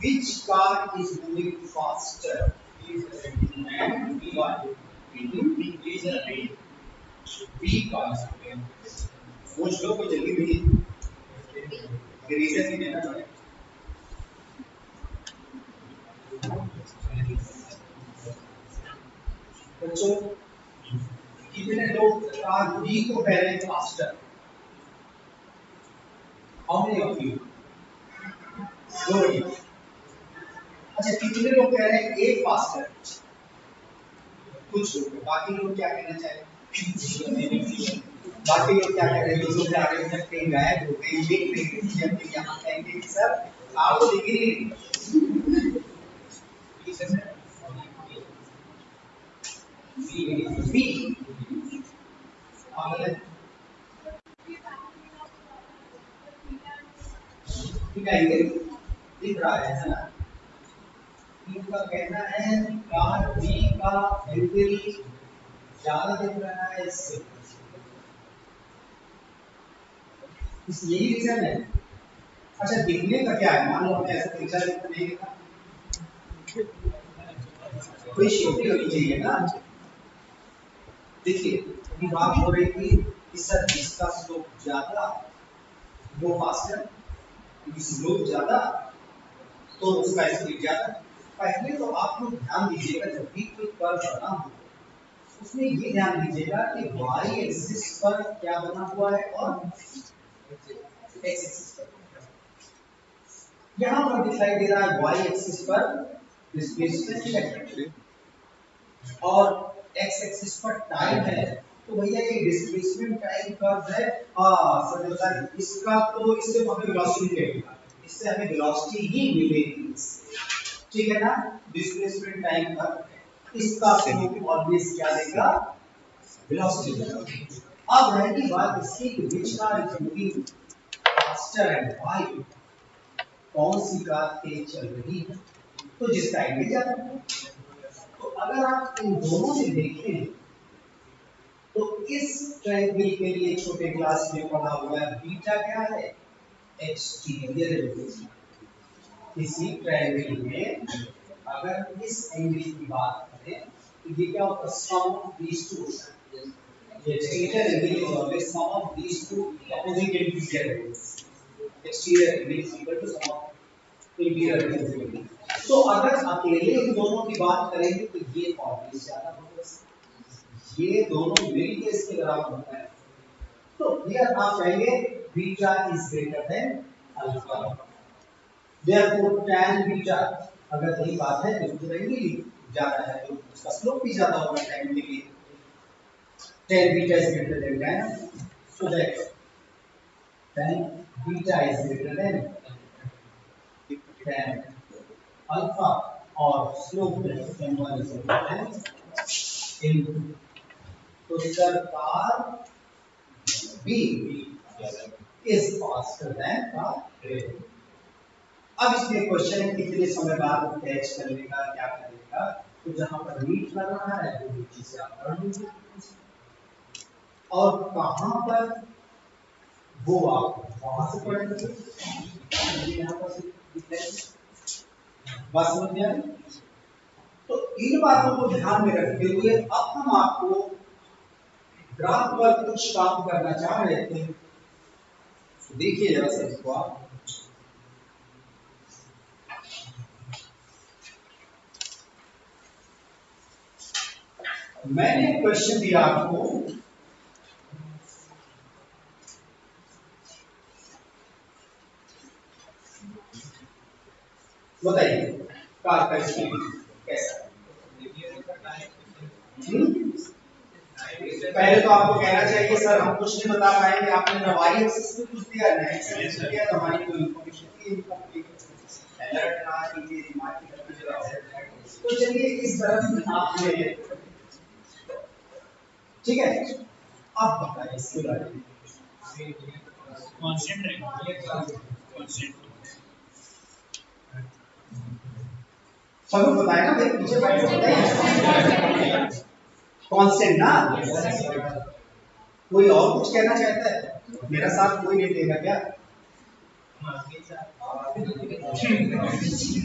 Which car is moving faster? And B one. B car. सोच लो कोई जल्दी नहीं, रीजन ही देना पड़ेगा। बच्चों कितने लोग कार बी को पहले faster? How many of you? अच्छा, कितने लोग कह रहे हैं ए फास्टर? कुछ लोग, बाकी लोग क्या कहना चाह रहे हैं? बाकी लोग क्या कह रहे हैं? जो लोग आगे तक कहीं गायब हो गए, लिख नहीं रहे, अपने यहाँ कहेंगे कि सर आप दिख ही नहीं। बी दिख रहा है ना? इनका कहना है कार बी का एंगल ज्यादा दिख रहा है इससे। यही रीजन है। अच्छा, दिखने का क्या है? मान लो हमने ऐसा तीन चार दिन नहीं देखा, कोई श्योरिटी होनी चाहिए ना। देखिए बात हो रही थी कि सर इसका स्लोप ज्यादा, वो फास्टर, स्लोप ज्यादा तो उसका स्पीड ज्यादा। पहले तो आप लोग ध्यान दीजिएगा, जब भी कोई कर्व बना हो उसमें ये ध्यान दीजिएगा कि y एक्सिस पर क्या बना हुआ है और x एक्सिस पर। यहाँ पर दिखाई दे रहा है y एक्सिस पर डिस्प्लेसमेंट और x एक्सिस पर टाइम है। तो भैया ये डिस्प्लेसमेंट टाइम कर्व है। सर इसका तो इससे हमें वेलोसिटी मिलेगा, इससे हमें वेलोसिटी ही मिलेगी, ठीक है ना? डिस्प्लेसमेंट टाइम कर्व इसका स्लोप ऑलवेज क्या देगा? वेलोसिटी देगा। अब रहती बात इसकी कि which car is moving faster and why? कौन सी कार तेज चल रही है? तो जिसका एंगल ज्यादा है। तो अगर आप इन दोनों में देखें तो इस ट्रायंगल के लिए छोटे क्लास में पढ़ा हुआ है बीटा क्या है? Exterior velocity. इसी ट्रायंगल में अगर इस एंगल की बात करें तो ये क्या होता है? Sum of these two. ये exterior angle is always sum of these two opposite interior angles. Exterior angle is equal to sum of interior angle. तो अगर अकेले इन दोनों की बात करेंगे तो ये ऑलवेज ज्यादा होगा, ये दोनों मिलकर इसके बराबर होता है। तो हियर आप कहेंगे beta is greater then alpha. Therefore tan beta, अगर यही बात है तो एंगल ज्यादा है तो उसका स्लोप भी ज्यादा होगा tan के लिए। tan beta is greater than tan, so that tan beta is greater than tan alpha और slope m1 is greater than m2। तो sir car B is faster than car A। अब इसमें question है कितने समय बाद कैच कर लेगा, क्या करेगा? तो जहां पर मीट कर रहा है वो नीचे से आप पढ़ लीजिए, और कहां पर वो आप वहां से पढ़ेंगे। यहाँ पर बस समझ में आई? तो इन बातों को ध्यान में रखते हुए अब हम आपको ग्राफ पर कुछ काम करना चाह रहे थे। देखिए जरा सा इसको आप, मैंने क्वेश्चन दिया आपको, बताइए कार का स्पीड कैसा है? पहले तो आपको कहना चाहिए सर हम कुछ नहीं बता पाएंगे, आपने ना वाई एक्सिस में कुछ दिया ना एक्स एक्सिस में दिया, तो हमारी कोई इंफॉर्मेशन की इनकम्प्लीट अलर्ट ना कीजिए, दिमाग की तरफ जरा। तो चलिए इस तरफ आपने, ठीक है, अब बताइए इसके बारे में। कांस्टेंट रहेगा, कांस्टेंट सबको बताया ना भाई, पीछे बैठ के बताइए कांस्टेंट ना। कोई और कुछ कहना चाहता है? मेरा साथ कोई नहीं देगा क्या?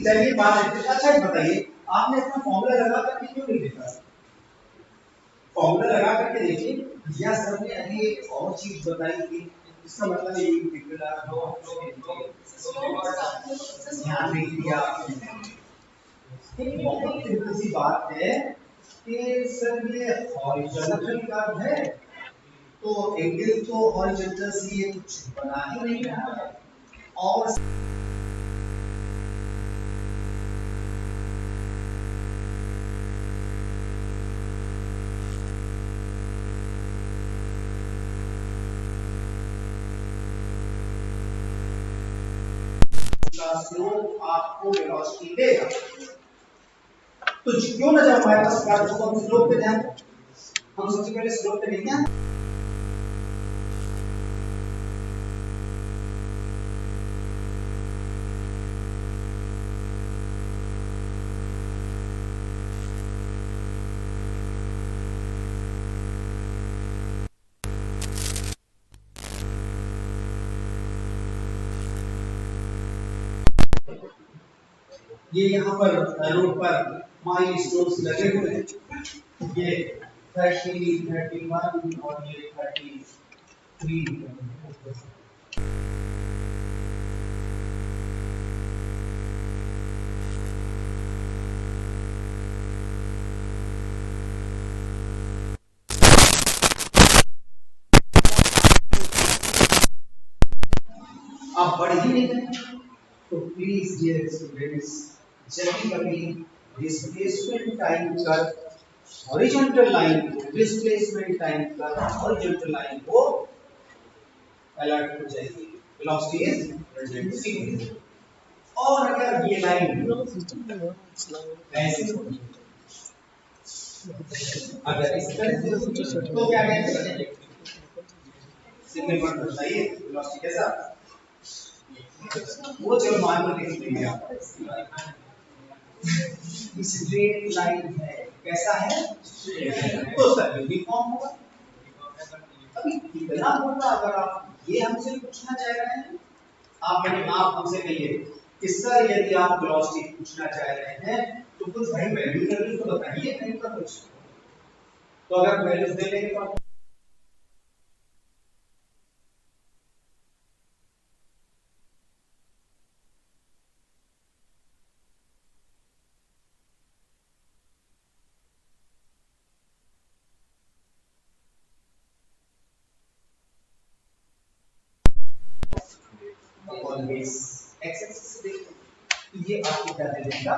चलिए बात है। अच्छा बताइए, आपने इतना फॉर्मूला लगा करके क्यों नहीं देखा? फॉर्मूला लगा करके देखिए, या सर ने अभी एक और चीज बताई थी, इसका मतलब ये ध्यान नहीं दिया। एक बहुत सिंपल सी बात है कि सर ये हॉरिजॉन्टल कर्व है, तो एंगल तो हॉरिजॉन्टल से ये कुछ बना ही नहीं रहा है। और स्लोप आपको वेलोसिटी देगा। तो क्यों ना जब हमारे पास कर्व हो तो हम स्लोप पे ध्यान, हम सबसे पहले स्लोप पे लेंगे। ये यहाँ पर रोड पर माइलस्टोन्स लगे हुए हैं, ये 30, 31 और ये 33। आप बढ़ ही नहीं रहे, तो प्लीज डियर स्टूडेंट्स, जब भी कभी displacement time curve horizontal line को, displacement time curve horizontal line को अलर्ट हो जाएगी, वेलोसिटी इज रिड्यूसिंग। और अगर ये लाइन ऐसे अगर इस तरह से तो क्या कहेंगे? सिग्नल पर बताइए वेलोसिटी कैसा, वो चलो मान लो लिखेंगे आप, स्ट्रेट लाइन है, कैसा है? तो सर यूनिफॉर्म होगा। अभी कितना होगा अगर आप ये हमसे पूछना चाह रहे हैं, आप हमसे कहिए कि सर यदि आप वेलोसिटी पूछना चाह रहे हैं तो कुछ भाई वैल्यू करके तो बताइए कहीं पर कुछ। तो अगर वैल्यूज दे लेंगे तो ऑलवेज एक्स एक्सिस से देखिए, ये आपको क्या दे देगा?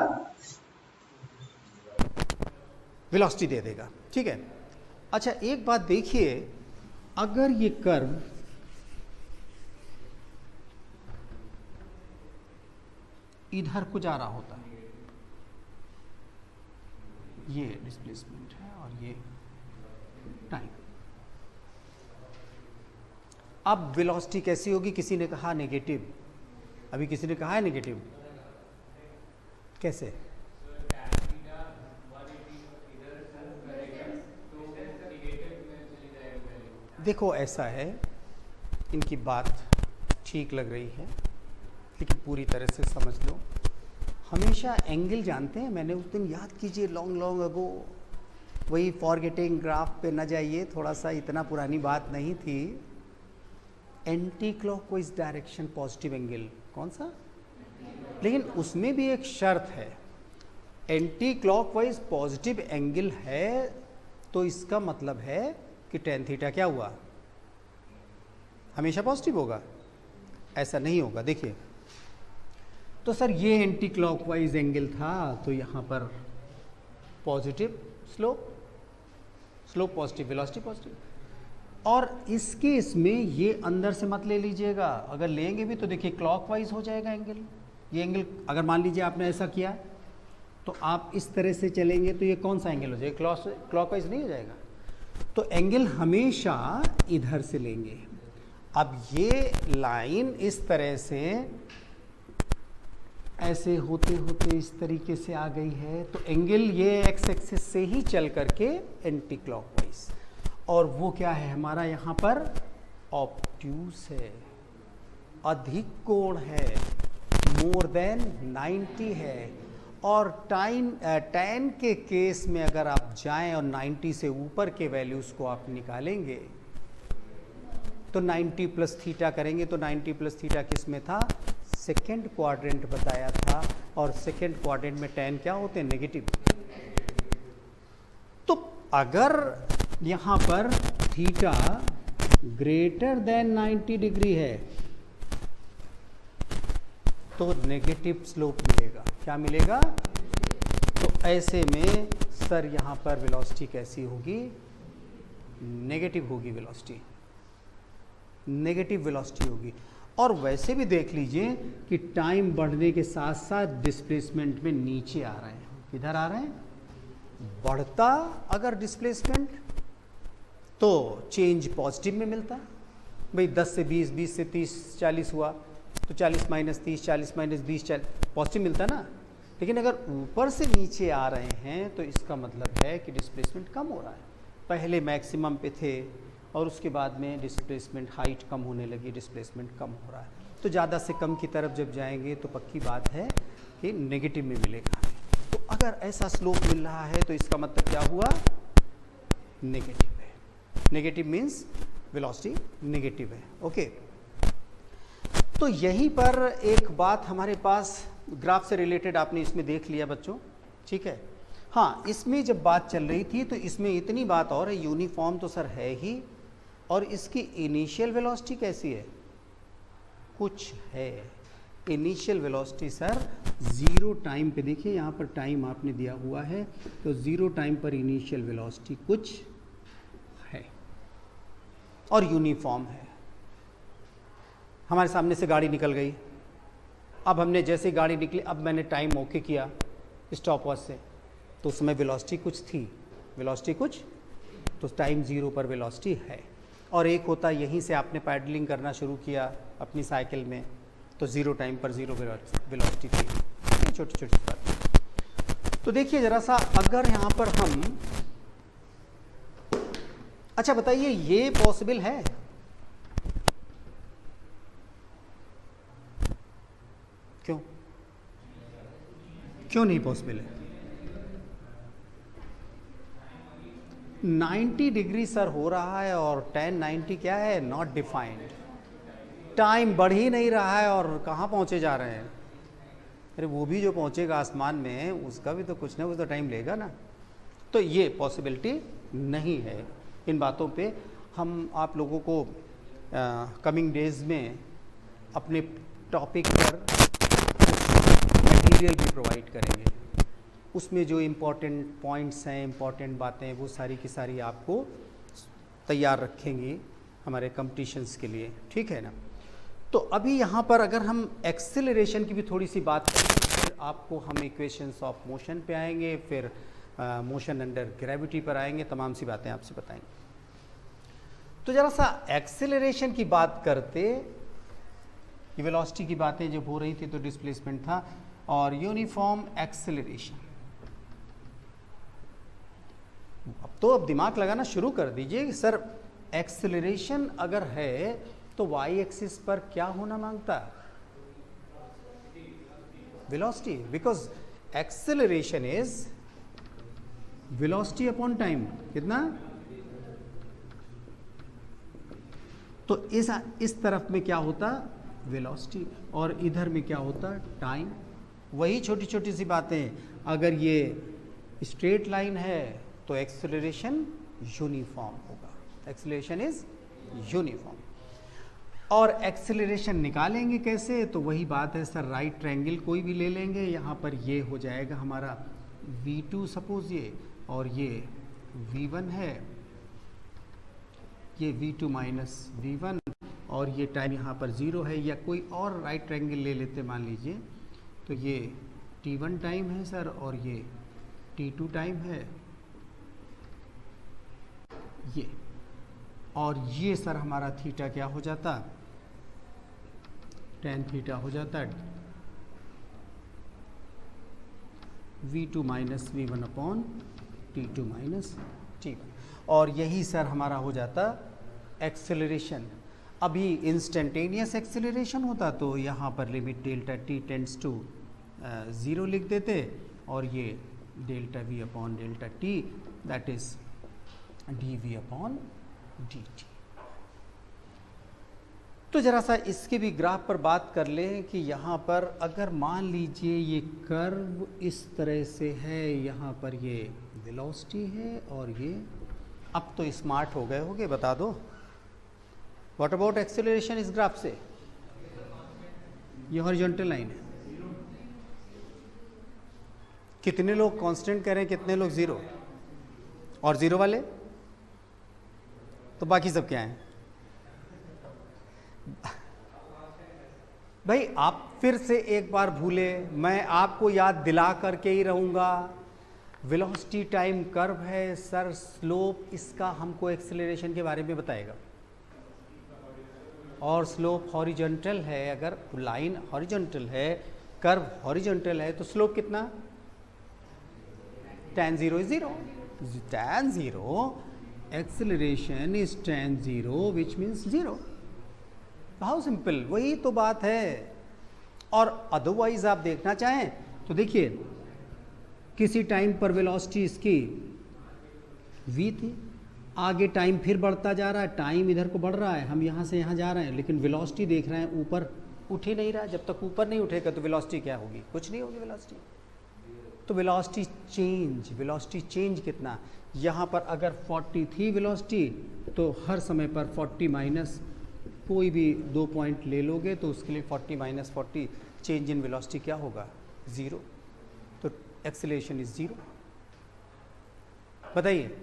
वेलोसिटी दे देगा, ठीक है। अच्छा एक बात देखिए, अगर ये कर्व इधर को जा रहा होता है, ये डिस्प्लेसमेंट है और ये टाइम, अब वेलोसिटी कैसी होगी? किसी ने कहा नेगेटिव, अभी किसी ने कहा है नेगेटिव, कैसे? देखो ऐसा है, इनकी बात ठीक लग रही है लेकिन पूरी तरह से समझ लो। हमेशा एंगल जानते हैं, मैंने उस दिन याद कीजिए लॉन्ग अगो, वही फॉरगेटिंग ग्राफ पे न जाइए, थोड़ा सा इतना पुरानी बात नहीं थी। Anti clockwise direction positive angle, कौन सा? लेकिन उसमें भी एक शर्त है, एंटी क्लॉकवाइज पॉजिटिव एंगल है तो इसका मतलब है कि tan थीटा क्या हुआ? हमेशा पॉजिटिव होगा? ऐसा नहीं होगा। देखिए तो सर ये एंटी क्लॉकवाइज एंगल था तो यहाँ पर positive slope positive, velocity positive, और इस केस में ये अंदर से मत ले लीजिएगा, अगर लेंगे भी तो देखिए क्लॉकवाइज हो जाएगा एंगल। ये एंगल अगर मान लीजिए आपने ऐसा किया तो आप इस तरह से चलेंगे तो ये कौन सा एंगल हो जाएगा? क्लॉकवाइज नहीं हो जाएगा। तो एंगल हमेशा इधर से लेंगे। अब ये लाइन इस तरह से ऐसे होते होते इस तरीके से आ गई है तो एंगल ये एक्स एक्सिस से ही चल करके एंटी क्लॉकवाइज, और वो क्या है हमारा यहाँ पर ऑब्ट्यूस है, अधिक कोण है, मोर देन 90 है। और tan के केस में अगर आप जाएं और 90 से ऊपर के वैल्यूज़ को आप निकालेंगे तो 90 प्लस थीटा करेंगे तो 90 प्लस थीटा किस में था, सेकेंड क्वाड्रेंट बताया था, और सेकेंड क्वाड्रेंट में tan क्या होते हैं, नेगेटिव। तो अगर यहाँ पर थीटा ग्रेटर देन 90 डिग्री है तो नेगेटिव स्लोप मिलेगा। क्या मिलेगा, तो ऐसे में सर यहाँ पर वेलोसिटी कैसी होगी, नेगेटिव होगी वेलोसिटी, नेगेटिव वेलोसिटी होगी। और वैसे भी देख लीजिए कि टाइम बढ़ने के साथ साथ डिस्प्लेसमेंट में नीचे आ रहे हैं। किधर आ रहे हैं, बढ़ता अगर डिस्प्लेसमेंट तो चेंज पॉजिटिव में मिलता, भाई 10 से 20, 20 से 30, 40 हुआ तो 40 माइनस 30, 40 माइनस 20, 40 पॉजिटिव मिलता ना। लेकिन अगर ऊपर से नीचे आ रहे हैं तो इसका मतलब है कि डिस्प्लेसमेंट कम हो रहा है। पहले मैक्सिमम पे थे और उसके बाद में डिस्प्लेसमेंट हाइट कम होने लगी, डिस्प्लेसमेंट कम हो रहा है। तो ज़्यादा से कम की तरफ जब जाएंगे तो पक्की बात है कि नेगेटिव में मिलेगा। तो अगर ऐसा स्लोप मिल रहा है तो इसका मतलब क्या हुआ, नेगेटिव है। नेगेटिव मीन्स वेलोसिटी नेगेटिव है। ओके, तो यहीं पर एक बात हमारे पास ग्राफ से रिलेटेड आपने इसमें देख लिया बच्चों, ठीक है। हाँ, इसमें जब बात चल रही थी तो इसमें इतनी बात और है, यूनिफॉर्म तो सर है ही, और इसकी इनिशियल वेलोसिटी कैसी है, कुछ है। इनिशियल वेलोसिटी सर 0 टाइम पे, देखिए यहाँ पर टाइम आपने दिया हुआ है, तो 0 टाइम पर इनिशियल वेलोसिटी कुछ है और यूनिफॉर्म है। हमारे सामने से गाड़ी निकल गई, अब हमने जैसे गाड़ी निकली, अब मैंने टाइम ओके किया स्टॉप वॉच से, तो उस समय वेलोसिटी कुछ थी, वेलोसिटी कुछ, तो टाइम 0 पर वेलोसिटी है। और एक होता यहीं से आपने पैडलिंग करना शुरू किया अपनी साइकिल में, तो 0 टाइम पर 0 वेलोसिटी थी। छोटी छोटी बात। तो देखिए जरा सा, अगर यहाँ पर हम, अच्छा बताइए ये पॉसिबल है, क्यों क्यों नहीं पॉसिबल है? 90 डिग्री सर हो रहा है और tan 90 क्या है, नॉट डिफाइंड। टाइम बढ़ ही नहीं रहा है और कहाँ पहुँचे जा रहे हैं। अरे वो भी जो पहुँचेगा आसमान में उसका भी तो कुछ ना कुछ तो टाइम लेगा ना। तो ये पॉसिबिलिटी नहीं है। इन बातों पे हम आप लोगों को कमिंग डेज में अपने टॉपिक पर मटेरियल भी प्रोवाइड करेंगे। उसमें जो इम्पोर्टेंट पॉइंट्स हैं, इम्पोर्टेंट बातें, वो सारी की सारी आपको तैयार रखेंगे हमारे कंपटीशंस के लिए, ठीक है ना। तो अभी यहाँ पर अगर हम एक्सेलरेशन की भी थोड़ी सी बात करें, फिर आपको हम इक्वेशंस ऑफ मोशन पे आएंगे, फिर मोशन अंडर ग्रेविटी पर आएंगे, तमाम सी बातें आपसे बताएंगे। तो ज़रा सा एक्सेलरेशन की बात करते, ये वेलोसिटी की बातें जब हो रही थी तो डिस्प्लेसमेंट था, और यूनिफॉर्म एक्सेलरेशन। अब दिमाग लगाना शुरू कर दीजिए कि सर एक्सेलरेशन अगर है तो वाई एक्सिस पर क्या होना मांगता, velocity, because acceleration is velocity upon time. कितना, तो इस तरफ में क्या होता, वेलोसिटी, और इधर में क्या होता, टाइम। वही छोटी छोटी सी बातें, अगर ये स्ट्रेट लाइन है तो एक्सेलरेशन यूनिफॉर्म होगा, एक्सेलरेशन इज यूनिफॉर्म। और एक्सेलरेशन निकालेंगे कैसे, तो वही बात है सर, राइट ट्रायंगल कोई भी ले लेंगे, यहाँ पर ये हो जाएगा हमारा v2 सपोज ये, और ये v1 है, ये v2 माइनस v1, और ये टाइम यहाँ पर 0 है। या कोई और राइट ट्रायंगल ले लेते मान लीजिए, तो ये t1 टाइम है सर, और ये t2 टाइम है ये, और ये सर हमारा थीटा क्या हो जाता, tan थीटा हो जाता है v2 minus v1 upon t2 minus t1, और यही सर हमारा हो जाता एक्सेलरेशन। अभी इंस्टेंटेनियस एक्सेलरेशन होता तो यहाँ पर limit delta T tends to 0 लिख देते, और ये delta V upon delta T that is D V upon D T. तो जरा सा इसके भी ग्राफ पर बात कर लें कि यहाँ पर अगर मान लीजिए ये कर्व इस तरह से है, यहाँ पर ये वेलोसिटी है और ये, अब तो स्मार्ट हो गए होगे, बता दो व्हाट अबाउट एक्सेलरेशन इस ग्राफ से? ये हॉरिजॉन्टल लाइन है। कितने लोग कांस्टेंट कह रहे हैं, कितने लोग जीरो? और जीरो वाले तो बाकी सब क्या हैं? भाई आप फिर से एक बार भूले, मैं आपको याद दिला करके ही रहूंगा। वेलोसिटी टाइम कर्व है सर, स्लोप इसका हमको एक्सेलरेशन के बारे में बताएगा, और स्लोप हॉरिजॉन्टल है। अगर लाइन हॉरिजॉन्टल है, कर्व हॉरिजॉन्टल है, तो स्लोप कितना? tan 0 is 0. tan 0 acceleration is tan 0 which means 0. How simple, वही तो बात है। और अदरवाइज आप देखना चाहें तो देखिए, किसी टाइम पर वेलोसिटी इसकी v थी, आगे टाइम फिर बढ़ता जा रहा है, टाइम इधर को बढ़ रहा है, हम यहाँ से यहाँ जा रहे हैं, लेकिन वेलोसिटी देख रहे हैं ऊपर उठ ही नहीं रहा। जब तक ऊपर नहीं उठेगा तो वेलोसिटी क्या होगी? कुछ नहीं होगी वेलोसिटी। तो वेलोसिटी चेंज कितना? यहाँ पर अगर 40 थी वेलोसिटी, तो हर समय पर 40 माइनस कोई भी 2 पॉइंट ले लोगे तो उसके लिए 40 माइनस 40 चेंज इन वेलोसिटी क्या होगा? 0। तो एक्सेलरेशन इज 0। बताइए,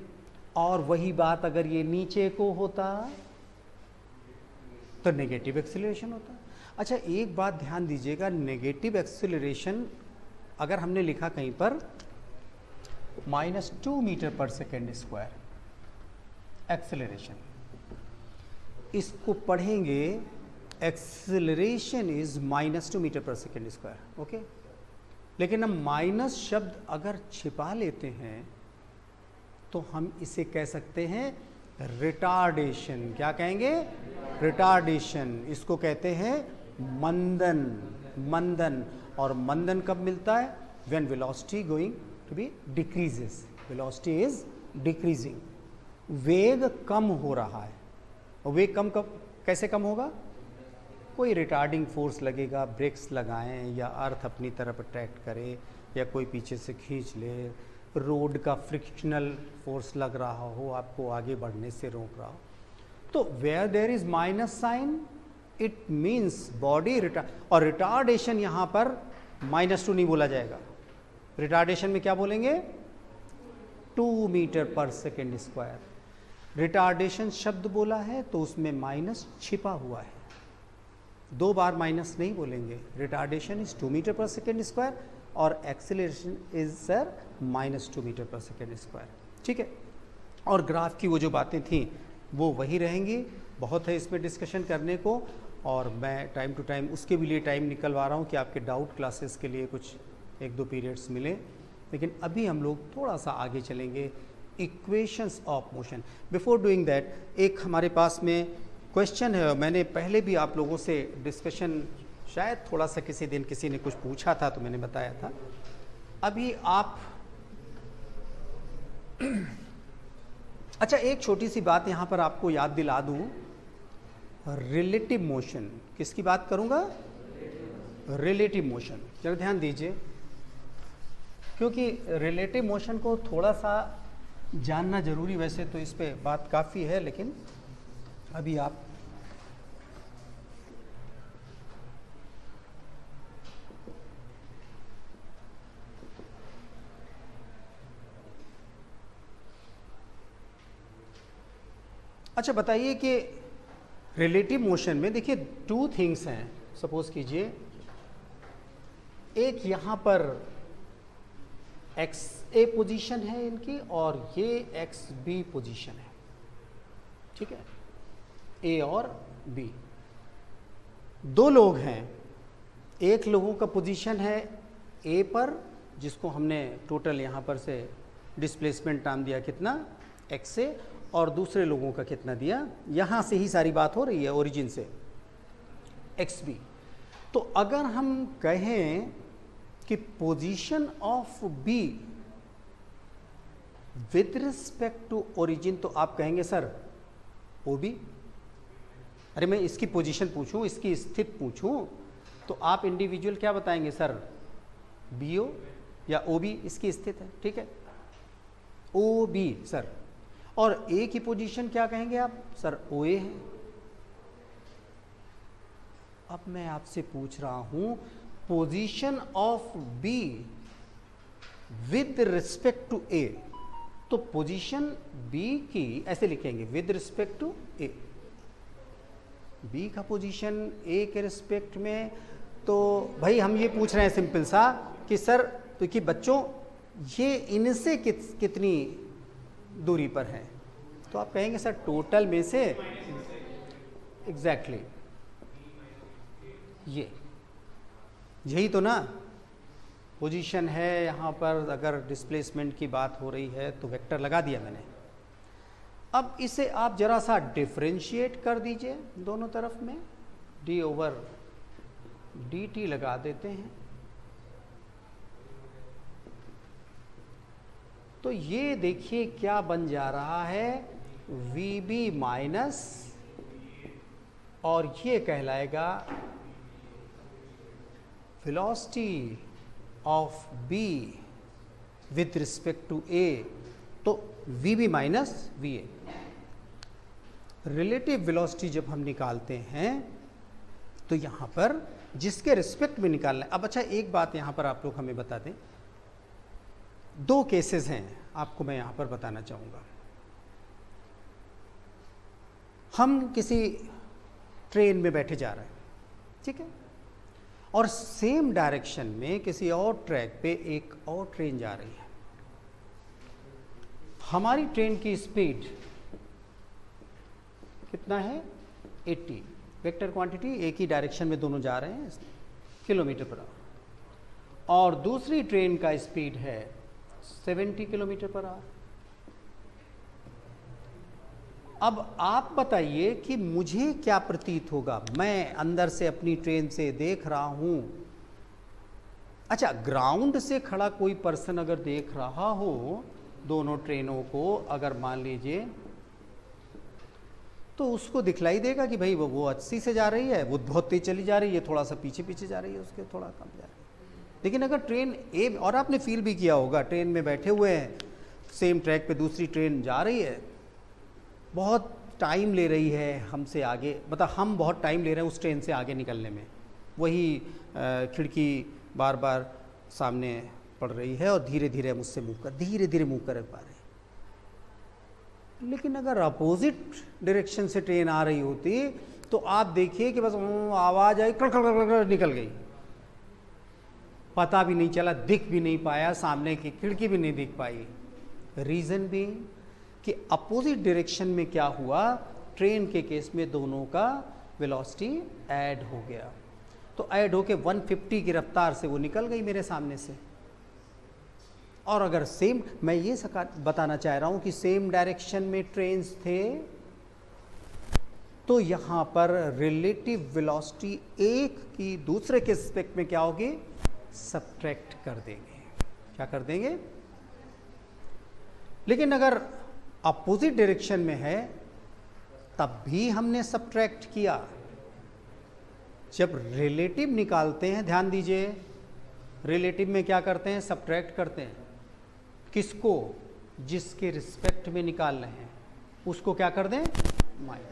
और वही बात अगर ये नीचे को होता तो नेगेटिव एक्सेलरेशन होता। अच्छा एक बात ध्यान दीजिएगा, नेगेटिव एक्सेलरेशन अगर हमने लिखा कहीं पर -2 metre per second square acceleration, इसको पढ़ेंगे acceleration is -2 metre per second square, okay. लेकिन हम माइनस शब्द अगर छिपा लेते हैं तो हम इसे कह सकते हैं रिटार्डेशन। क्या कहेंगे? रिटार्डेशन। इसको कहते हैं मंदन। और मंदन कब मिलता है? When velocity going to be decreases, velocity is decreasing, वेग कम हो रहा है। और वेग कम कैसे कम होगा? कोई रिटार्डिंग फोर्स लगेगा, ब्रेक्स लगाएं, या अर्थ अपनी तरफ अट्रैक्ट करे, या कोई पीछे से खींच ले, रोड का फ्रिक्शनल फोर्स लग रहा हो, आपको आगे बढ़ने से रोक रहा हो। तो where there is minus sign it means body retard. और रिटार्डेशन यहाँ पर -2 नहीं बोला जाएगा, रिटार्डेशन में क्या बोलेंगे? 2 metre per second square. Retardation शब्द बोला है तो उसमें माइनस छिपा हुआ है, 2 बार माइनस नहीं बोलेंगे। Retardation is 2 metre per second square और acceleration is sir -2 metre per second square, ठीक है। और ग्राफ की वो जो बातें थी वो वही रहेंगी। बहुत है इसमें डिस्कशन करने को, और मैं टाइम टू टाइम उसके भी लिए टाइम निकलवा रहा हूँ कि आपके डाउट क्लासेस के लिए कुछ 1-2 पीरियड्स मिले। लेकिन अभी हम लोग थोड़ा सा आगे चलेंगे, equations of motion. Before doing that, एक हमारे पास में क्वेश्चन है, मैंने पहले भी आप लोगों से डिस्कशन, शायद थोड़ा सा किसी दिन किसी ने कुछ पूछा था तो मैंने बताया था। अभी आप अच्छा एक छोटी सी बात यहाँ पर आपको याद दिला दूँ, रिलेटिव मोशन। किसकी बात करूँगा? Relative motion. जरा ध्यान दीजिए, क्योंकि रिलेटिव मोशन को थोड़ा सा जानना जरूरी, वैसे तो इस पे बात काफ़ी है, लेकिन अभी आप अच्छा बताइए कि रिलेटिव मोशन में देखिए 2 थिंग्स हैं। सपोज कीजिए एक यहाँ पर XA पोजीशन है इनकी, और ये XB पोजीशन है, ठीक है, A और B। 2 लोग हैं, एक लोगों का पोजीशन है A पर, जिसको हमने टोटल यहाँ पर से डिस्प्लेसमेंट नाम दिया कितना? XA, और दूसरे लोगों का कितना दिया, यहाँ से ही सारी बात हो रही है ओरिजिन से, xb। तो अगर हम कहें कि position of b with respect to origin, तो आप कहेंगे सर OB। अरे मैं इसकी पोजीशन पूछूं, इसकी स्थिति पूछूं, तो आप इंडिविजुअल क्या बताएंगे सर, BO या OB इसकी स्थिति है, ठीक है, OB सर। और A की पोजीशन क्या कहेंगे आप सर, OA है। अब मैं आपसे पूछ रहा हूं position of B with respect to A, तो पोजीशन B की ऐसे लिखेंगे with respect to A, B का पोजीशन A के रिस्पेक्ट में। तो भाई हम ये पूछ रहे हैं सिंपल सा कि सर, तो कि बच्चों ये इनसे कितनी दूरी पर है, तो आप कहेंगे सर टोटल में से एग्जैक्टली यही तो ना पोजीशन है। यहाँ पर अगर डिस्प्लेसमेंट की बात हो रही है तो वेक्टर लगा दिया मैंने। अब इसे आप जरा सा डिफरेंशिएट कर दीजिए दोनों तरफ में, d/dt लगा देते हैं। तो ये देखिए क्या बन जा रहा है, VB माइनस, और ये कहलाएगा velocity of B with respect to A, तो VB minus VA। Relative velocity जब हम निकालते हैं तो यहाँ पर जिसके रिस्पेक्ट में निकालना है। अब अच्छा एक बात यहाँ पर आप लोग हमें बता दें, दो केसेस हैं आपको मैं यहाँ पर बताना चाहूँगा। हम किसी ट्रेन में बैठे जा रहे हैं, ठीक है, और सेम डायरेक्शन में किसी और ट्रैक पे एक और ट्रेन जा रही है। हमारी ट्रेन की स्पीड कितना है, 80, वेक्टर क्वांटिटी एक ही डायरेक्शन में दोनों जा रहे हैं, किलोमीटर पर आवर, और दूसरी ट्रेन का स्पीड है 70 किलोमीटर पर आवर। अब आप बताइए कि मुझे क्या प्रतीत होगा, मैं अंदर से अपनी ट्रेन से देख रहा हूं। अच्छा, ग्राउंड से खड़ा कोई पर्सन अगर देख रहा हो दोनों ट्रेनों को, अगर मान लीजिए, तो उसको दिखलाई देगा कि भाई वो 80 से जा रही है, वो बहुत तेज चली जा रही है, थोड़ा सा पीछे पीछे जा रही है, उसके थोड़ा कम जा रही है। लेकिन अगर ट्रेन ए, और आपने फील भी किया होगा, ट्रेन में बैठे हुए हैं, सेम ट्रैक पे दूसरी ट्रेन जा रही है, बहुत टाइम ले रही है हमसे आगे, मतलब हम बहुत टाइम ले रहे हैं उस ट्रेन से आगे निकलने में, वही खिड़की बार बार सामने पड़ रही है और धीरे धीरे मुझसे धीरे धीरे मूव कर पा रहे हैं। लेकिन अगर अपोजिट डायरेक्शन से ट्रेन आ रही होती तो आप देखिए कि बस आवाज़ आई, कड़ निकल गई, पता भी नहीं चला, दिख भी नहीं पाया, सामने की खिड़की भी नहीं दिख पाई। रीज़न भी कि अपोजिट डायरेक्शन में क्या हुआ, ट्रेन के केस में दोनों का वेलोसिटी ऐड हो गया, तो ऐड होके 150 की रफ्तार से वो निकल गई मेरे सामने से। और अगर सेम, मैं ये बताना चाह रहा हूं कि सेम डायरेक्शन में ट्रेन्स थे, तो यहां पर रिलेटिव वेलोसिटी एक की दूसरे के रिस्पेक्ट में क्या होगी, सब्ट्रैक्ट कर देंगे। क्या कर देंगे? लेकिन अगर अपोजिट डायरेक्शन में है तब भी हमने सब्ट्रैक्ट किया। जब रिलेटिव निकालते हैं, ध्यान दीजिए, रिलेटिव में क्या करते हैं, सब्ट्रैक्ट करते हैं। किसको? जिसके रिस्पेक्ट में निकाल रहे हैं उसको क्या कर दें, माइनस।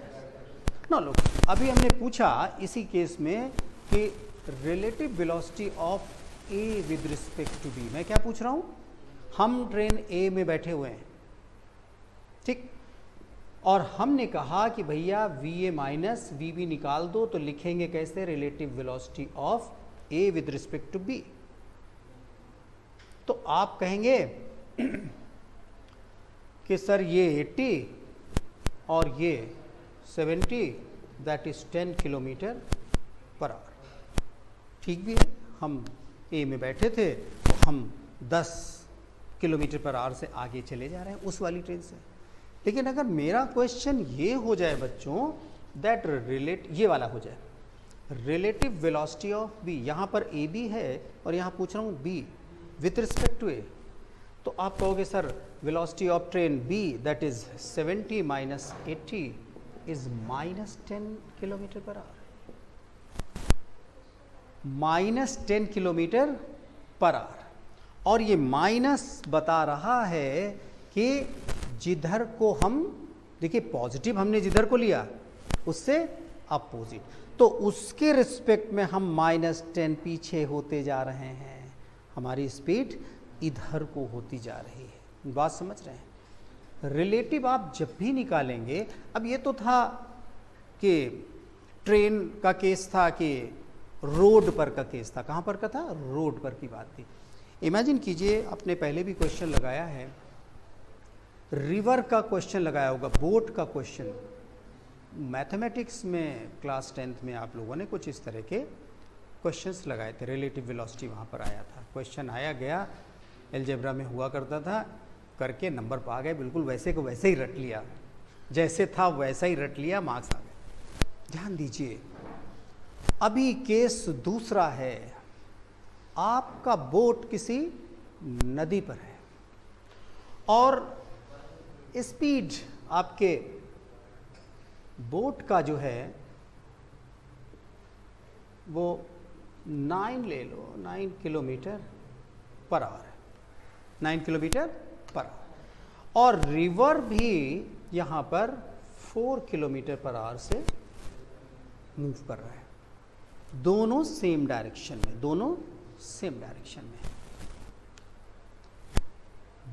ना लो, अभी हमने पूछा इसी केस में कि relative velocity of A with respect to B. मैं क्या पूछ रहा हूं, हम ट्रेन ए में बैठे हुए हैं, ठीक, और हमने कहा कि भैया VA माइनस VB निकाल दो, तो लिखेंगे कैसे, relative velocity of A with respect to B। तो आप कहेंगे कि सर ये 80 और ये 70, that is 10 kilometre per our. ठीक भी है, हम A में बैठे थे तो हम 10 किलोमीटर पर आवर से आगे चले जा रहे हैं उस वाली ट्रेन से। लेकिन अगर मेरा क्वेश्चन ये हो जाए बच्चों दैट ये वाला हो जाए, रिलेटिव वेलोसिटी ऑफ बी, यहाँ पर ए बी है और यहाँ पूछ रहा हूँ B with respect to A, तो आप कहोगे sir velocity of train B that is 70 minus 80 is minus 10 kilometre per hour, minus 10 kilometre per hour. और ये माइनस बता रहा है कि जिधर को हम, देखिए पॉजिटिव हमने जिधर को लिया उससे अपोजिट, तो उसके रिस्पेक्ट में हम माइनस 10 पीछे होते जा रहे हैं, हमारी स्पीड इधर को होती जा रही है। बात समझ रहे हैं? रिलेटिव आप जब भी निकालेंगे, अब ये तो था कि ट्रेन का केस था कि रोड पर का केस था, कहाँ पर का था? रोड पर की बात थी। इमेजिन कीजिए आपने पहले भी क्वेश्चन लगाया है, रिवर का क्वेश्चन लगाया होगा, बोट का क्वेश्चन मैथमेटिक्स में क्लास 10th में आप लोगों ने कुछ इस तरह के क्वेश्चंस लगाए थे, रिलेटिव वेलोसिटी वहाँ पर आया था, क्वेश्चन आया गया, अलजेब्रा में हुआ करता था, करके नंबर पा गए, बिल्कुल वैसे को वैसे ही रट लिया, जैसे था वैसा ही रट लिया, मार्क्स आ गए। ध्यान दीजिए, अभी केस दूसरा है, आपका बोट किसी नदी पर है और स्पीड आपके बोट का जो है वो 9 ले लो, 9 किलोमीटर पर आवर है, 9 किलोमीटर पर आवर, और रिवर भी यहाँ पर 4 किलोमीटर पर आवर से मूव कर रहा है, दोनों सेम डायरेक्शन में, दोनों सेम डायरेक्शन में।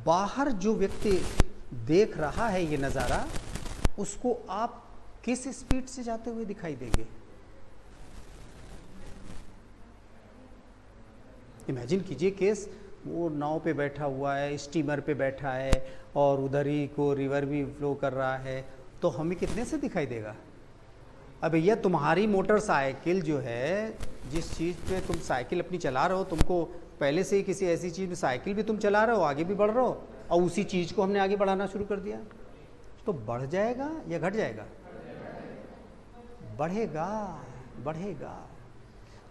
बाहर जो व्यक्ति देख रहा है ये नज़ारा, उसको आप किस स्पीड से जाते हुए दिखाई देंगे? इमेजिन कीजिए केस, वो नाव पे बैठा हुआ है, स्टीमर पे बैठा है और उधर ही को रिवर भी फ्लो कर रहा है, तो हमें कितने से दिखाई देगा? अब भैया तुम्हारी मोटरसाइकिल जो है, जिस चीज़ पे तुम साइकिल अपनी चला रहे हो, तुमको पहले से ही किसी ऐसी चीज़ में साइकिल भी तुम चला रहे हो, आगे भी बढ़ रहे हो, और उसी चीज़ को हमने आगे बढ़ाना शुरू कर दिया, तो बढ़ जाएगा या घट जाएगा? बढ़ेगा, बढ़ेगा।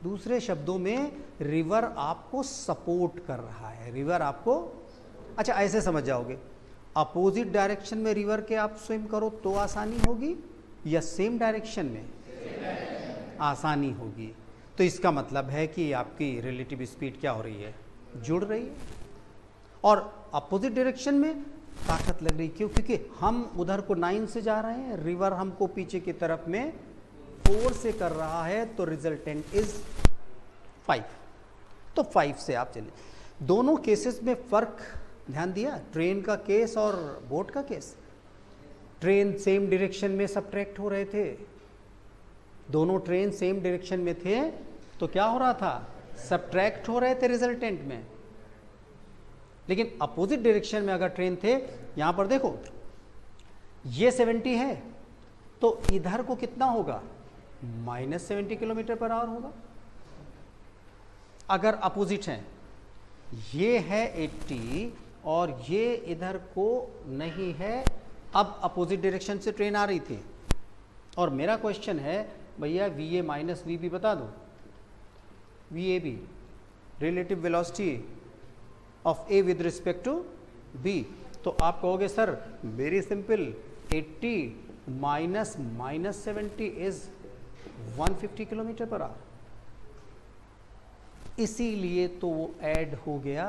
दूसरे शब्दों में रिवर आपको सपोर्ट कर रहा है, रिवर आपको, अच्छा ऐसे समझ जाओगे, अपोजिट डायरेक्शन में रिवर के आप स्विम करो तो आसानी होगी या सेम डायरेक्शन में आसानी होगी? तो इसका मतलब है कि आपकी रिलेटिव स्पीड क्या हो रही है? जुड़ रही है। और अपोजिट डायरेक्शन में ताकत लग रही, क्यों? क्योंकि हम उधर को 9 से जा रहे हैं, रिवर हमको पीछे की तरफ में 4 से कर रहा है, तो रिजल्टेंट इज 5। तो 5 से आप चले। दोनों केसेस में फर्क ध्यान दिया, ट्रेन का केस और बोट का केस। ट्रेन सेम डायरेक्शन में सबट्रैक्ट हो रहे थे, दोनों ट्रेन सेम डायरेक्शन में थे, तो क्या हो रहा था? सबट्रैक्ट हो रहे थे रिजल्टेंट में। लेकिन अपोजिट डायरेक्शन में अगर ट्रेन थे, यहां पर देखो ये 70 है, तो इधर को कितना होगा? माइनस 70 किलोमीटर पर आवर होगा। अगर अपोजिट है, ये है 80 और ये इधर को नहीं है, अब अपोजिट डायरेक्शन से ट्रेन आ रही थी, और मेरा क्वेश्चन है भैया V A minus V B बता दो, V A B relative velocity of A with respect to B, तो आप कहोगे sir very simple, 80 minus minus 70 is 150 kilometre per hour. इसीलिए तो वो ऐड हो गया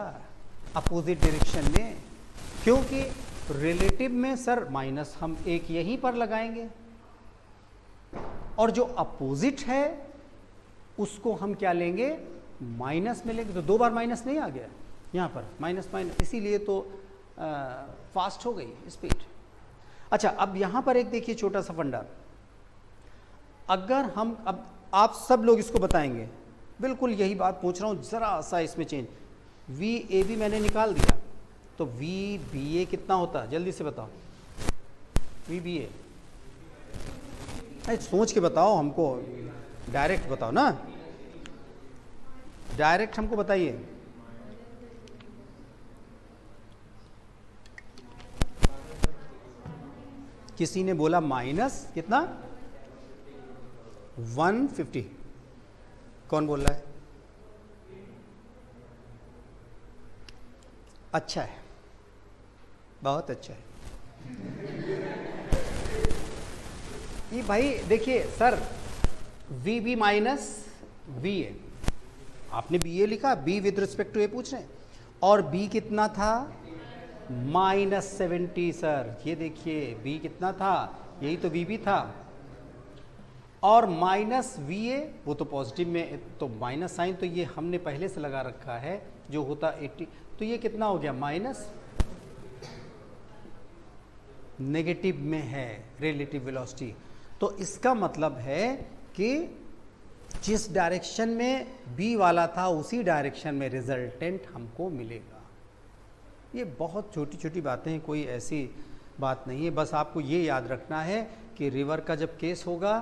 अपोजिट डायरेक्शन में, क्योंकि रिलेटिव में सर माइनस हम एक यहीं पर लगाएंगे, और जो अपोजिट है उसको हम क्या लेंगे? माइनस में लेंगे, तो 2 बार माइनस नहीं आ गया यहाँ पर, माइनस माइनस, इसीलिए तो फास्ट हो गई स्पीड। अच्छा, अब यहाँ पर एक देखिए छोटा सा फंडा, अगर हम, अब आप सब लोग इसको बताएंगे, बिल्कुल यही बात पूछ रहा हूँ, ज़रा सा इसमें चेंज, वी ए बी मैंने निकाल दिया, तो वी बी ए कितना होता है? जल्दी से बताओ, वी बी ए, सोच के बताओ हमको, डायरेक्ट बताओ ना, डायरेक्ट हमको बताइए। किसी ने बोला माइनस कितना 150, कौन बोल रहा है? अच्छा है, बहुत अच्छा है। ये भाई देखिए sir, V B minus V A, आपने बी ए लिखा, B with respect to A पूछ रहे हैं, और बी कितना था -70 सर, ये देखिए बी कितना था, यही तो बी भी था, और माइनस वी ए वो तो पॉजिटिव में, तो माइनस साइन तो ये हमने पहले से लगा रखा है जो होता 80, तो ये कितना हो गया माइनस, नेगेटिव में है रिलेटिव वेलोसिटी। तो इसका मतलब है कि जिस डायरेक्शन में बी वाला था उसी डायरेक्शन में रिजल्टेंट हमको मिलेगा। ये बहुत छोटी छोटी बातें हैं, कोई ऐसी बात नहीं है, बस आपको ये याद रखना है कि रिवर का जब केस होगा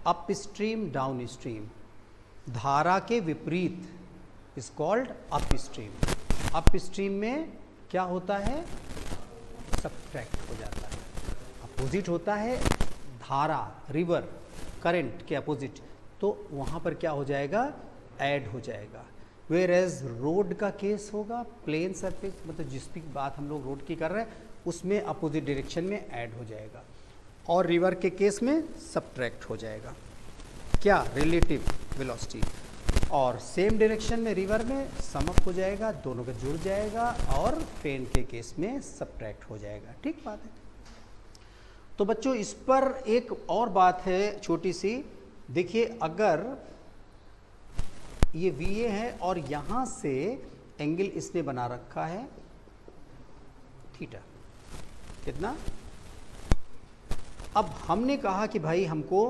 अप स्ट्रीम डाउन स्ट्रीम, धारा के विपरीत is called up stream. Up stream में क्या होता है, सब्ट्रैक्ट हो जाता है, अपोजिट होता है धारा, रिवर करंट के अपोजिट, तो वहाँ पर क्या हो जाएगा, ऐड हो जाएगा। वेयर एज रोड का केस होगा प्लेन सरफेस, मतलब जिस भी बात हम लोग रोड की कर रहे हैं उसमें अपोजिट डायरेक्शन में ऐड हो जाएगा, और रिवर के केस में सब्ट्रैक्ट हो जाएगा। क्या, रिलेटिव वेलोसिटी, और सेम डायरेक्शन में रिवर में सम अप हो जाएगा, दोनों का जुड़ जाएगा, और ट्रेन के केस में सब्ट्रैक्ट हो जाएगा। ठीक बात है। तो बच्चों इस पर एक और बात है छोटी सी, देखिए अगर ये VA है और यहां से एंगल इसने बना रखा है थीटा, कितना, अब हमने कहा कि भाई हमको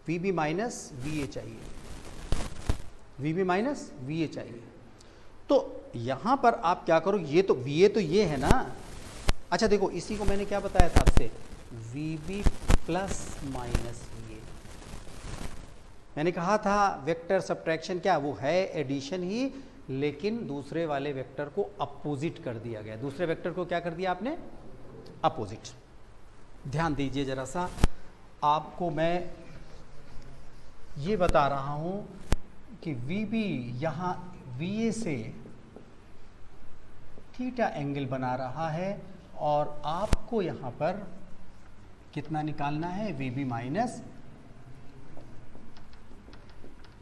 VB माइनस VA चाहिए, VB माइनस VA चाहिए, तो यहां पर आप क्या करो, ये तो VA तो ये है ना, अच्छा देखो इसी को मैंने क्या बताया था आपसे, VB प्लस माइनस VA, मैंने कहा था वेक्टर सब्ट्रैक्शन क्या वो है, एडिशन ही, लेकिन दूसरे वाले वेक्टर को अपोजिट कर दिया गया, दूसरे वेक्टर को क्या कर दिया आपने, अपोजिट। ध्यान दीजिए जरा सा, आपको मैं ये बता रहा हूं कि VB यहाँ VA से थीटा एंगल बना रहा है, और आपको यहाँ पर कितना निकालना है, VB minus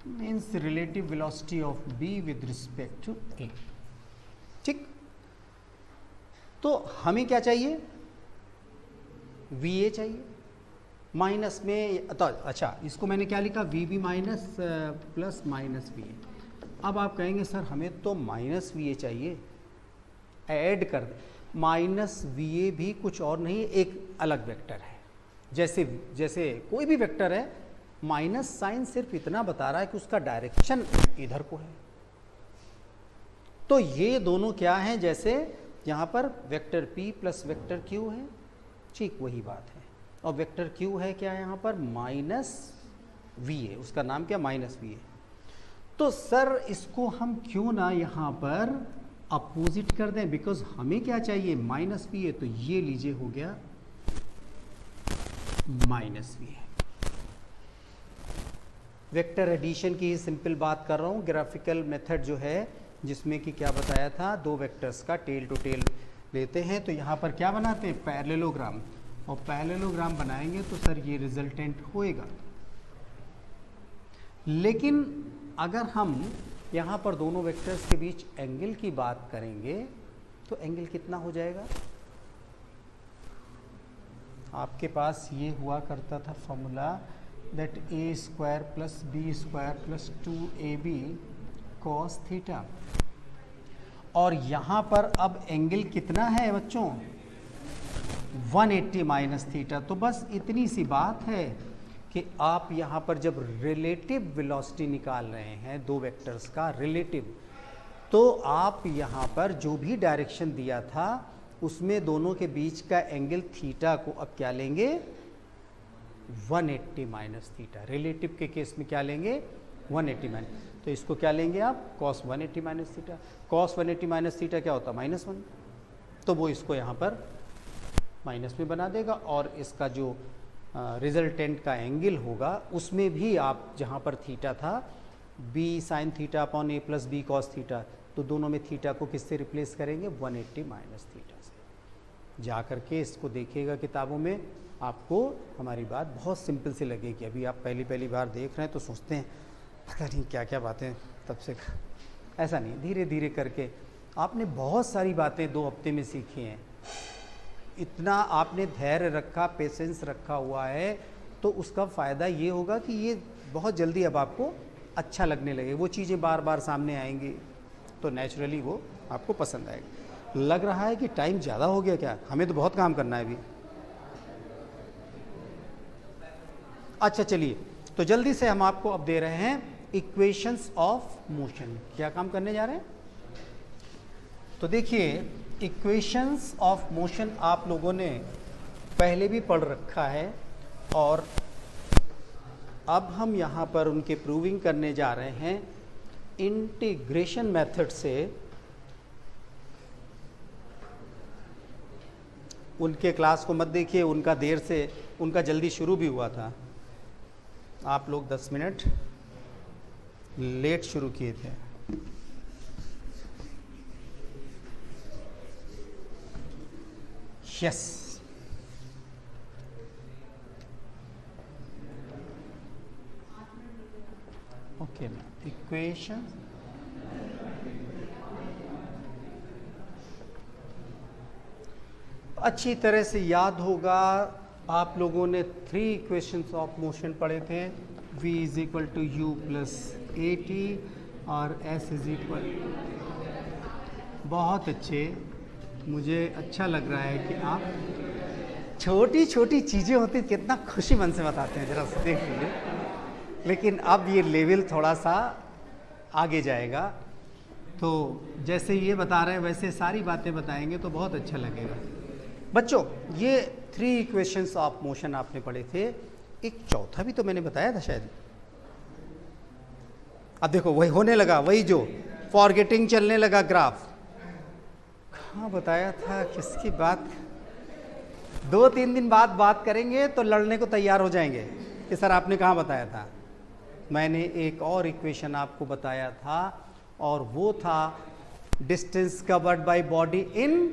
means relative velocity of B with respect to A। ठीक, तो हमें क्या चाहिए, VA चाहिए, माइनस में तो अच्छा इसको मैंने क्या लिखा, VB minus plus minus VA। अब आप कहेंगे सर हमें तो माइनस VA चाहिए, ऐड कर दे, माइनस VA भी कुछ और नहीं, एक अलग वेक्टर है, जैसे कोई भी वेक्टर है, माइनस साइन सिर्फ इतना बता रहा है कि उसका डायरेक्शन इधर को है। तो ये दोनों क्या हैं, जैसे यहाँ पर vector P plus vector Q है, ठीक वही बात है, और वेक्टर Q है क्या यहाँ पर, माइनस VA, उसका नाम क्या, माइनस VA। तो सर इसको हम क्यों ना यहाँ पर अपोजिट कर दें, बिकॉज हमें क्या चाहिए, माइनस VA, तो ये लीजिए हो गया माइनस VA। वेक्टर एडिशन की सिंपल बात कर रहा हूँ, ग्राफिकल मेथड जो है जिसमें कि क्या बताया था, दो वेक्टर्स का टेल टू टेल लेते हैं, तो यहाँ पर क्या बनाते हैं, पैरेललोग्राम, और पैरेललोग्राम बनाएंगे तो सर ये रिजल्टेंट होएगा। लेकिन अगर हम यहाँ पर दोनों वेक्टर्स के बीच एंगल की बात करेंगे तो एंगल कितना हो जाएगा, आपके पास ये हुआ करता था formula that A square plus B square plus 2AB cos theta, और यहाँ पर अब एंगल कितना है बच्चों, 180 माइनस थीटा। तो बस इतनी सी बात है कि आप यहाँ पर जब रिलेटिव वेलोसिटी निकाल रहे हैं दो वेक्टर्स का रिलेटिव, तो आप यहाँ पर जो भी डायरेक्शन दिया था उसमें दोनों के बीच का एंगल थीटा को अब क्या लेंगे, 180 माइनस थीटा। रिलेटिव के केस में क्या लेंगे, 180 माइनस, तो इसको क्या लेंगे आप, cos 180 minus theta. Cos 180 minus theta क्या होता है, -1, तो वो इसको यहाँ पर माइनस में बना देगा, और इसका जो रिजल्टेंट का एंगल होगा उसमें भी आप जहाँ पर थीटा था बी साइन थीटा अपॉन ए प्लस बी कॉस थीटा, तो दोनों में थीटा को किससे रिप्लेस करेंगे, 180 माइनस थीटा से। जा करके इसको देखिएगा किताबों में, आपको हमारी बात बहुत सिंपल सी लगेगी। अभी आप पहली बार देख रहे हैं तो सोचते हैं पता नहीं क्या क्या बातें तब से, ऐसा नहीं, धीरे धीरे करके आपने बहुत सारी बातें 2 हफ्ते में सीखी हैं। इतना आपने धैर्य रखा, पेशेंस रखा हुआ है, तो उसका फ़ायदा ये होगा कि ये बहुत जल्दी अब आपको अच्छा लगने लगे। वो चीज़ें बार बार सामने आएंगी तो नेचुरली वो आपको पसंद आएगी। लग रहा है कि टाइम ज़्यादा हो गया क्या? हमें तो बहुत काम करना है अभी। अच्छा चलिए, तो जल्दी से हम आपको अब दे रहे हैं इक्वेशंस ऑफ मोशन। क्या काम करने जा रहे हैं? तो देखिए, इक्वेशंस ऑफ मोशन आप लोगों ने पहले भी पढ़ रखा है, और अब हम यहाँ पर उनके प्रूविंग करने जा रहे हैं इंटीग्रेशन मेथड से। उनके क्लास को मत देखिए, उनका देर से, उनका जल्दी शुरू भी हुआ था, आप लोग 10 मिनट लेट शुरू किए थे। Yes, okay ma'am. इक्वेशन अच्छी तरह से याद होगा, आप लोगों ने 3 इक्वेशंस ऑफ मोशन पढ़े थे। v is equal to U plus A T और s इज इक्वल, बहुत अच्छे। मुझे अच्छा लग रहा है कि आप छोटी छोटी चीज़ें होती कितना खुशी मन से बताते हैं, ज़रा से देख लीजिए। लेकिन अब ये लेवल थोड़ा सा आगे जाएगा, तो जैसे ये बता रहे हैं वैसे सारी बातें बताएंगे तो बहुत अच्छा लगेगा। बच्चों, ये 3 इक्वेशंस ऑफ मोशन आपने पढ़े थे, एक चौथा भी तो मैंने बताया था शायद। अब देखो वही होने लगा, वही जो फॉरगेटिंग चलने लगा ग्राफ। कहाँ बताया था, किसकी बात? 2-3 दिन बाद बात करेंगे तो लड़ने को तैयार हो जाएंगे कि सर आपने कहाँ बताया था। मैंने एक और इक्वेशन आपको बताया था, और वो था distance covered by body in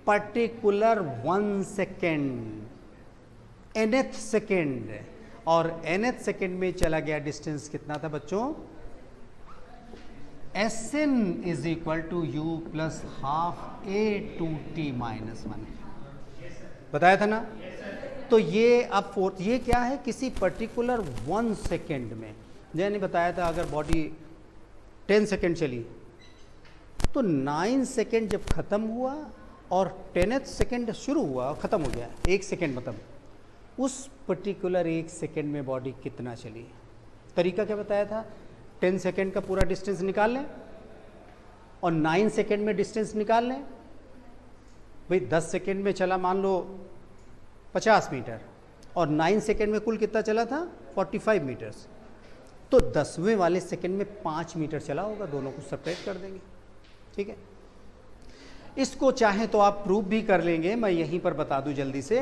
particular 1 second, nth second, और nth सेकेंड में चला गया डिस्टेंस कितना था बच्चों? Sn is equal to U plus half a two t minus 1, बताया था ना? तो ये अब फोर्थ, ये क्या है, किसी पर्टिकुलर 1 सेकेंड में, मैंने बताया था अगर बॉडी 10 सेकेंड चली तो 9 सेकेंड जब ख़त्म हुआ और 10th सेकेंड शुरू हुआ, ख़त्म हो गया, 1 सेकेंड मतलब उस पर्टिकुलर 1 सेकेंड में बॉडी कितना चली। तरीका क्या बताया था? 10 सेकेंड का पूरा डिस्टेंस निकाल लें और 9 सेकेंड में डिस्टेंस निकाल लें। भाई 10 सेकेंड में चला मान लो 50 मीटर, और 9 सेकेंड में कुल कितना चला था? 45 मीटर्स। तो 10वें वाले सेकेंड में 5 मीटर चला होगा, दोनों को सेपरेट कर देंगे, ठीक है। इसको चाहे तो आप प्रूव भी कर लेंगे, मैं यहीं पर बता दूं जल्दी से।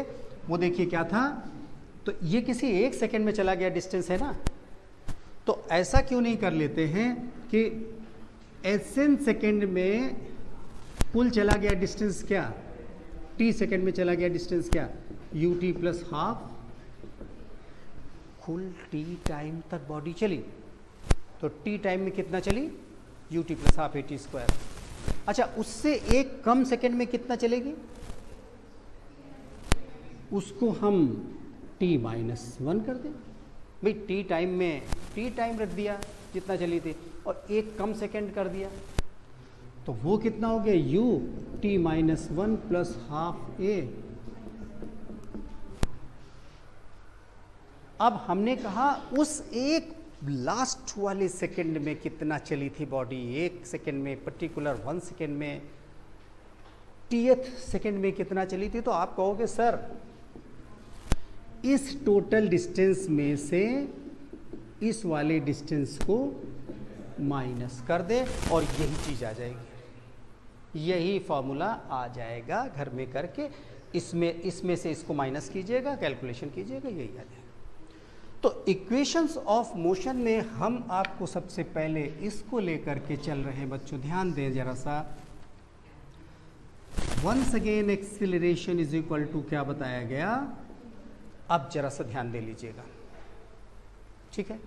वो देखिए क्या था, तो ये किसी 1 सेकेंड में चला गया डिस्टेंस है ना, तो ऐसा क्यों नहीं कर लेते हैं कि Sn सेकेंड में कुल चला गया डिस्टेंस क्या, t सेकेंड में चला गया डिस्टेंस क्या, ut प्लस हाफ, कुल t टाइम तक बॉडी चली, तो t टाइम में कितना चली, ut plus half at square. अच्छा, उससे एक कम सेकेंड में कितना चलेगी, उसको हम t माइनस 1 कर दें। भाई t टाइम में t टाइम रख दिया जितना चली थी, और एक कम सेकेंड कर दिया, तो वो कितना हो गया, u t minus 1 plus half a। अब हमने कहा उस एक लास्ट वाले सेकंड में कितना चली थी बॉडी, 1 सेकंड में, पर्टिकुलर 1 सेकंड में, टीएथ सेकंड में कितना चली थी। तो आप कहोगे सर इस टोटल डिस्टेंस में से इस वाले डिस्टेंस को माइनस कर दे और यही चीज़ आ जाएगी, यही फॉर्मूला आ जाएगा घर में करके। इसमें से इसको माइनस कीजिएगा, कैलकुलेशन कीजिएगा, यही आ जाएगा। तो इक्वेशंस ऑफ मोशन में हम आपको सबसे पहले इसको लेकर के चल रहे हैं बच्चों, ध्यान दें जरा सा। Once again acceleration is equal to क्या बताया गया, अब जरा सा ध्यान दे लीजिएगा, ठीक है।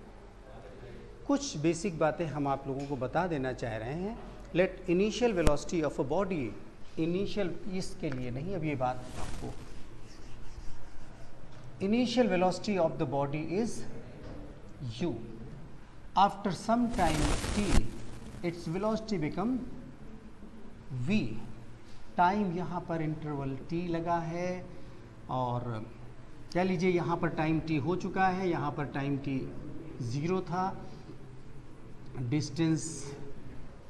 कुछ बेसिक बातें हम आप लोगों को बता देना चाह रहे हैं। Let initial velocity of a body, initial इसके लिए नहीं, अब ये बात आपको, initial velocity of the body is u, after some time t its velocity become v। Time यहाँ पर इंटरवल t लगा है, और कह लीजिए यहाँ पर टाइम t हो चुका है, यहाँ पर टाइम t 0 था, डिस्टेंस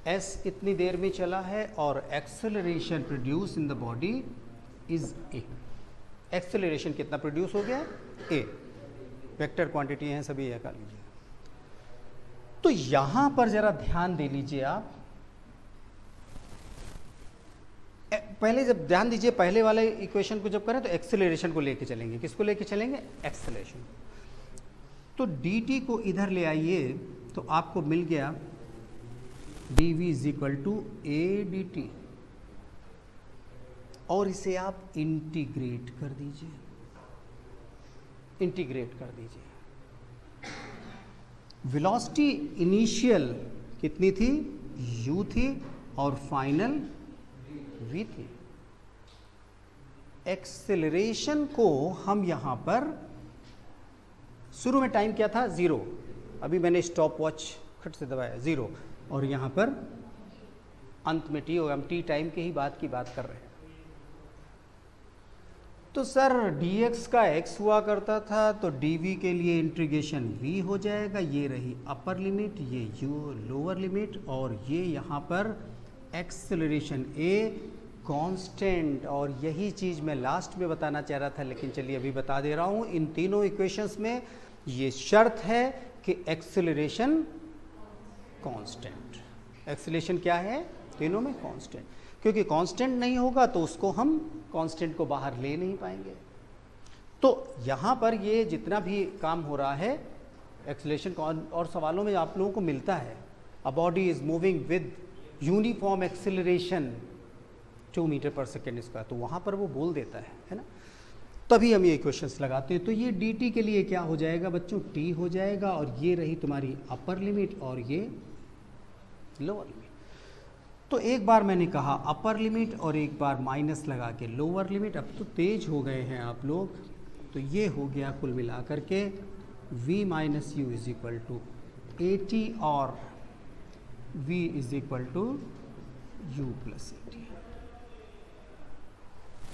s इतनी देर में चला है, और acceleration produce in the body is a। Acceleration कितना प्रोड्यूस हो गया, a। वेक्टर क्वांटिटी हैं सभी, यह कर लीजिए। तो यहां पर जरा ध्यान दे लीजिए आप, पहले जब ध्यान दीजिए, पहले वाले इक्वेशन को जब करें तो एक्सेलरेशन को लेके चलेंगे, किसको लेके चलेंगे, एक्सेलरेशन। तो dt को इधर ले आइए तो आपको मिल गया dv is equal to a dt, और इसे आप इंटीग्रेट कर दीजिए, इंटीग्रेट कर दीजिए। वेलोसिटी इनिशियल कितनी थी, u थी, और फाइनल v थी। एक्सेलरेशन को हम यहां पर, शुरू में टाइम क्या था, 0, अभी मैंने स्टॉप वॉच खट से दबाया 0, और यहां पर अंत में t होगा, हम t टाइम के ही बात की बात कर रहे हैं। तो सर dx का x हुआ करता था, तो dv के लिए इंटीग्रेशन v हो जाएगा, ये रही अपर लिमिट, ये u लोअर लिमिट, और ये यहाँ पर एक्सेलरेशन a कांस्टेंट। और यही चीज़ मैं लास्ट में बताना चाह रहा था, लेकिन चलिए अभी बता दे रहा हूँ। इन तीनों इक्वेशंस में ये शर्त है कि एक्सेलरेशन कांस्टेंट, एक्सेलरेशन क्या है, तीनों में कांस्टेंट, क्योंकि कांस्टेंट नहीं होगा तो उसको हम कांस्टेंट को बाहर ले नहीं पाएंगे। तो यहाँ पर ये जितना भी काम हो रहा है एक्सेलरेशन, और सवालों में आप लोगों को मिलता है, a body is moving with uniform acceleration 2 metre per second square, तो वहाँ पर वो बोल देता है ना, तभी हम ये इक्वेशंस लगाते हैं। तो ये dt के लिए क्या हो जाएगा बच्चों, t हो जाएगा, और ये रही तुम्हारी अपर लिमिट और ये लोअर लिमिट। तो एक बार मैंने कहा अपर लिमिट और एक बार माइनस लगा के लोअर लिमिट। अब तो तेज हो गए हैं आप लोग, तो ये हो गया कुल मिला करके v minus U is equal to AT, और v is equal to u plus AT।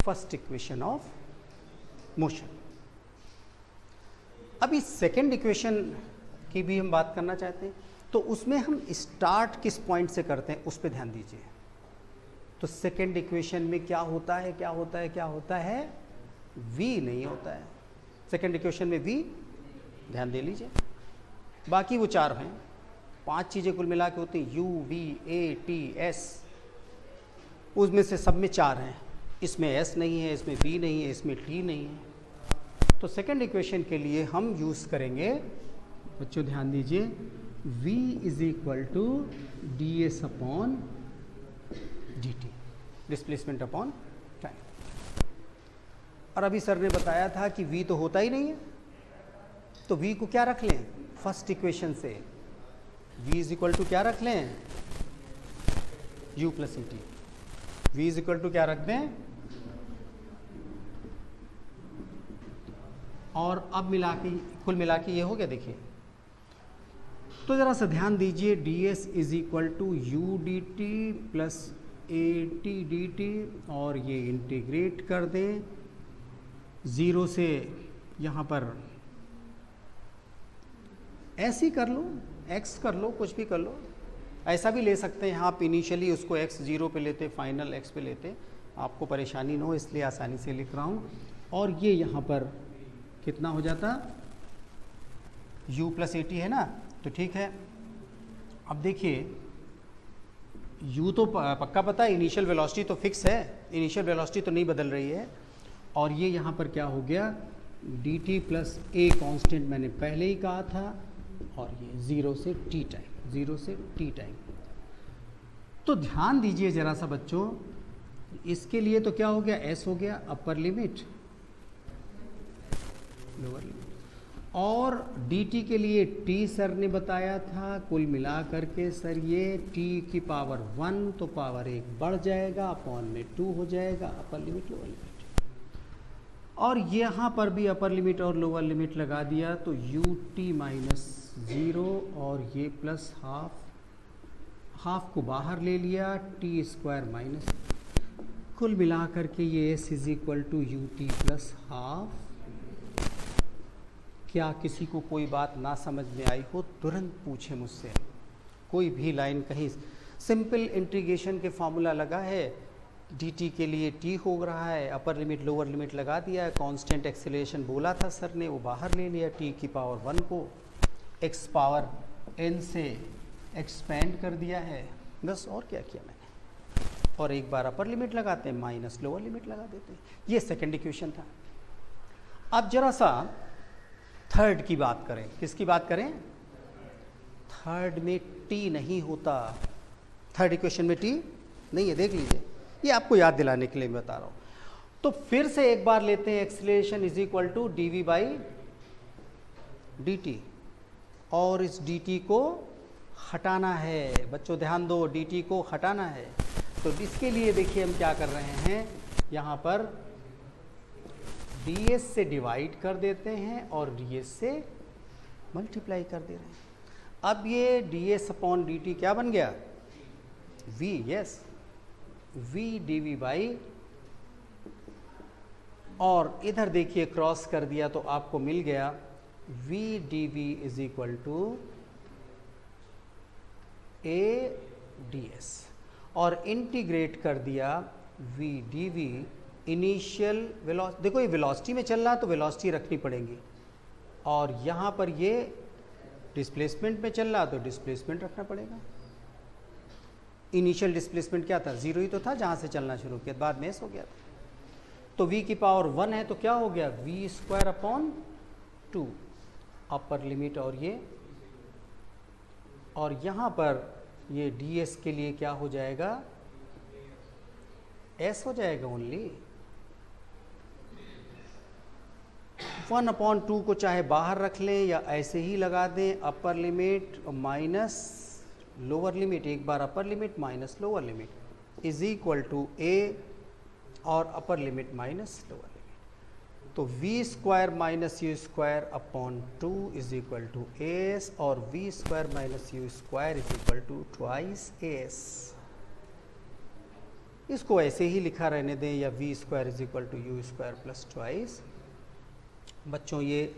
First equation of motion. अभी सेकेंड इक्वेशन की भी हम बात करना चाहते हैं, तो उसमें हम स्टार्ट किस पॉइंट से करते हैं उस पर ध्यान दीजिए। तो सेकेंड इक्वेशन में क्या होता है, क्या होता है, क्या होता है, v नहीं होता है सेकेंड इक्वेशन में, v ध्यान दे लीजिए, बाकी वो 4 हैं, 5 चीज़ें कुल मिला के होती हैं, u v a t s, उसमें से सब में 4 हैं, इसमें s नहीं है, इसमें v नहीं है, इसमें t नहीं है। तो सेकेंड इक्वेशन के लिए हम यूज़ करेंगे, बच्चों ध्यान दीजिए, v is equal to D S upon D T, displacement upon time. और अभी सर ने बताया था कि v तो होता ही नहीं है, तो v को क्या रख लें, फर्स्ट इक्वेशन से v इज इक्वल टू क्या रख लें, u plus A T. v is equal to क्या रख दें, और अब मिला के कुल मिला के ये हो गया। देखिए तो ज़रा सा ध्यान दीजिए, ds is equal to U D T plus A T D T, और ये इंटीग्रेट कर दें 0 से यहाँ पर ऐसे ही कर लो, x कर लो, कुछ भी कर लो, ऐसा भी ले सकते हैं आप, इनिशियली उसको x 0 पे लेते, फाइनल x पे लेते, आपको परेशानी न हो इसलिए आसानी से लिख रहा हूँ। और ये यहाँ पर कितना हो जाता, u प्लस ए टी है ना, तो ठीक है। अब देखिए u तो पक्का पता है, इनिशियल वेलोसिटी तो फिक्स है, इनिशियल वेलोसिटी तो नहीं बदल रही है, और ये यहाँ पर क्या हो गया, dt प्लस a कांस्टेंट मैंने पहले ही कहा था, और ये 0 से t टाइम, 0 से t टाइम। तो ध्यान दीजिए ज़रा सा बच्चों, इसके लिए तो क्या हो गया, s हो गया अपर लिमिट, लोअर लिमिट, और dt के लिए t सर ने बताया था, कुल मिला करके सर ये t की पावर 1 तो पावर 1 बढ़ जाएगा, अपॉन में 2 हो जाएगा, अपर लिमिट लोअर लिमिट। और यहाँ पर भी अपर लिमिट और लोअर लिमिट लगा दिया तो ut माइनस 0 और ये प्लस हाफ को बाहर ले लिया, टी स्क्वायर माइनस, कुल मिला करके ये s is equal to ut plus half. क्या किसी को कोई बात ना समझ में आई हो तुरंत पूछे मुझसे, कोई भी लाइन कहीं, सिंपल इंटीग्रेशन के फॉर्मूला लगा है, dt के लिए t हो रहा है, अपर लिमिट लोअर लिमिट लगा दिया है, कांस्टेंट एक्सेलरेशन बोला था सर ने वो बाहर ले लिया, t की पावर 1 को x पावर n से एक्सपेंड कर दिया है, बस और क्या किया मैंने, और एक बार अपर लिमिट लगाते हैं माइनस लोअर लिमिट लगा देते हैं। ये सेकंड इक्वेशन था। अब जरा सा थर्ड की बात करें, किसकी बात करें, थर्ड में t नहीं होता, थर्ड इक्वेशन में t नहीं है, देख लीजिए, ये आपको याद दिलाने के लिए मैं बता रहा हूँ। तो फिर से एक बार लेते हैं, acceleration is equal to dv by dt, और इस dt को हटाना है बच्चों, ध्यान दो, dt को हटाना है। तो इसके लिए देखिए हम क्या कर रहे हैं, यहाँ पर ds से डिवाइड कर देते हैं और ds से मल्टीप्लाई कर दे रहे हैं। अब ये ds अपॉन dt क्या बन गया, v, yes, v dv by, और इधर देखिए क्रॉस कर दिया तो आपको मिल गया v dv is equal to a ds, और इंटीग्रेट कर दिया v dv इनिशियल वेलोसिटी, देखो ये वेलोसिटी में चल रहा है तो वेलोसिटी रखनी पड़ेगी, और यहाँ पर ये डिस्प्लेसमेंट में चल रहा तो डिस्प्लेसमेंट रखना पड़ेगा। इनिशियल डिस्प्लेसमेंट क्या था, 0 ही तो था जहाँ से चलना शुरू किया, बाद में s हो गया था। तो v की पावर 1 है तो क्या हो गया, v square upon 2 upper limit, और यहाँ पर ये ds के लिए क्या हो जाएगा, s हो जाएगा ओनली, 1/2 को चाहे बाहर रख लें या ऐसे ही लगा दें, upper limit minus lower limit, एक बार upper limit minus lower limit is equal to a, और upper limit minus lower limit, तो v square minus u square upon 2 is equal to s, और v square minus u square is equal to twice s। इसको ऐसे ही लिखा रहने दें, या v square is equal to you square plus twice. बच्चों ये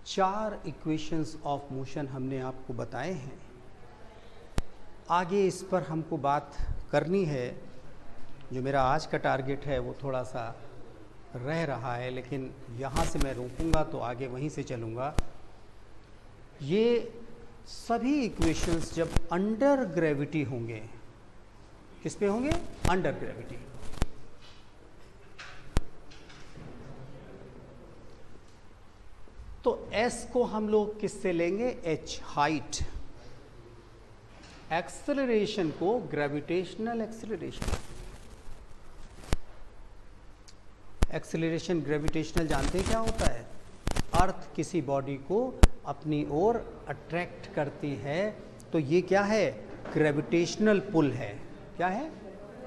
4 इक्वेशंस ऑफ मोशन हमने आपको बताए हैं, आगे इस पर हमको बात करनी है, जो मेरा आज का टारगेट है वो थोड़ा सा रह रहा है, लेकिन यहाँ से मैं रोकूंगा तो आगे वहीं से चलूँगा। ये सभी इक्वेशंस जब अंडर ग्रेविटी होंगे, किस पे होंगे, अंडर ग्रेविटी, तो s को हम लोग किससे लेंगे, h, हाइट, एक्सेलरेशन को ग्रेविटेशनल एक्सेलरेशन, एक्सेलरेशन ग्रेविटेशनल जानते हैं क्या होता है, अर्थ किसी बॉडी को अपनी ओर अट्रैक्ट करती है, तो ये क्या है, ग्रेविटेशनल पुल है, क्या है,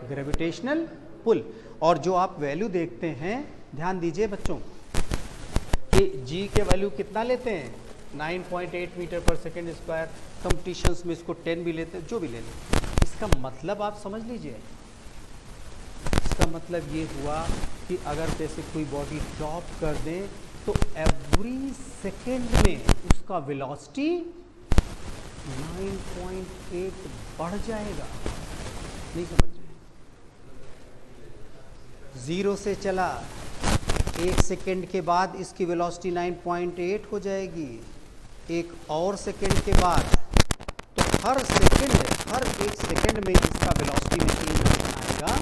ग्रेविटेशनल पुल। और जो आप वैल्यू देखते हैं, ध्यान दीजिए बच्चों कि g के वैल्यू कितना लेते हैं, 9.8 metre per second square, competitions में इसको 10 भी लेते हैं, जो भी ले लें। इसका मतलब आप समझ लीजिए, इसका मतलब ये हुआ कि अगर जैसे कोई बॉडी ड्रॉप कर दें तो एवरी सेकेंड में उसका वेलोसिटी 9.8 बढ़ जाएगा, नहीं समझ रहे, 0 से चला, 1 सेकेंड के बाद इसकी वेलोसिटी 9.8 हो जाएगी, एक और सेकेंड के बाद, तो हर एक सेकेंड में इसका वेलोसिटी में चेंज आएगा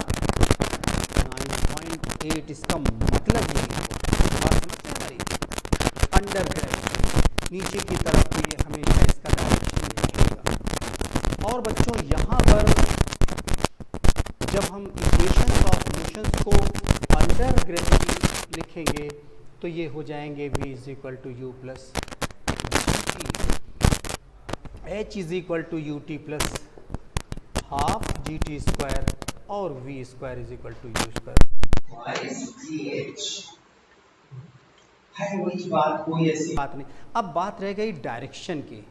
9.8। 8, इसका मतलब ये बात समझते हैं हमारी, अंडर ग्रेविटी नीचे की तरफ तो ये हमेशा इसका डायरेक्शन रहेगा। और बच्चों यहाँ पर जब हम इक्वेशंस ऑफ मोशंस को अंडर ग्रेविटी लिखेंगे तो ये हो जाएंगे v is equal to U plus h is equal to U T plus half G T square और v square is equal to you square. वही बात, कोई ऐसी बात नहीं। अब बात रह गई डायरेक्शन की।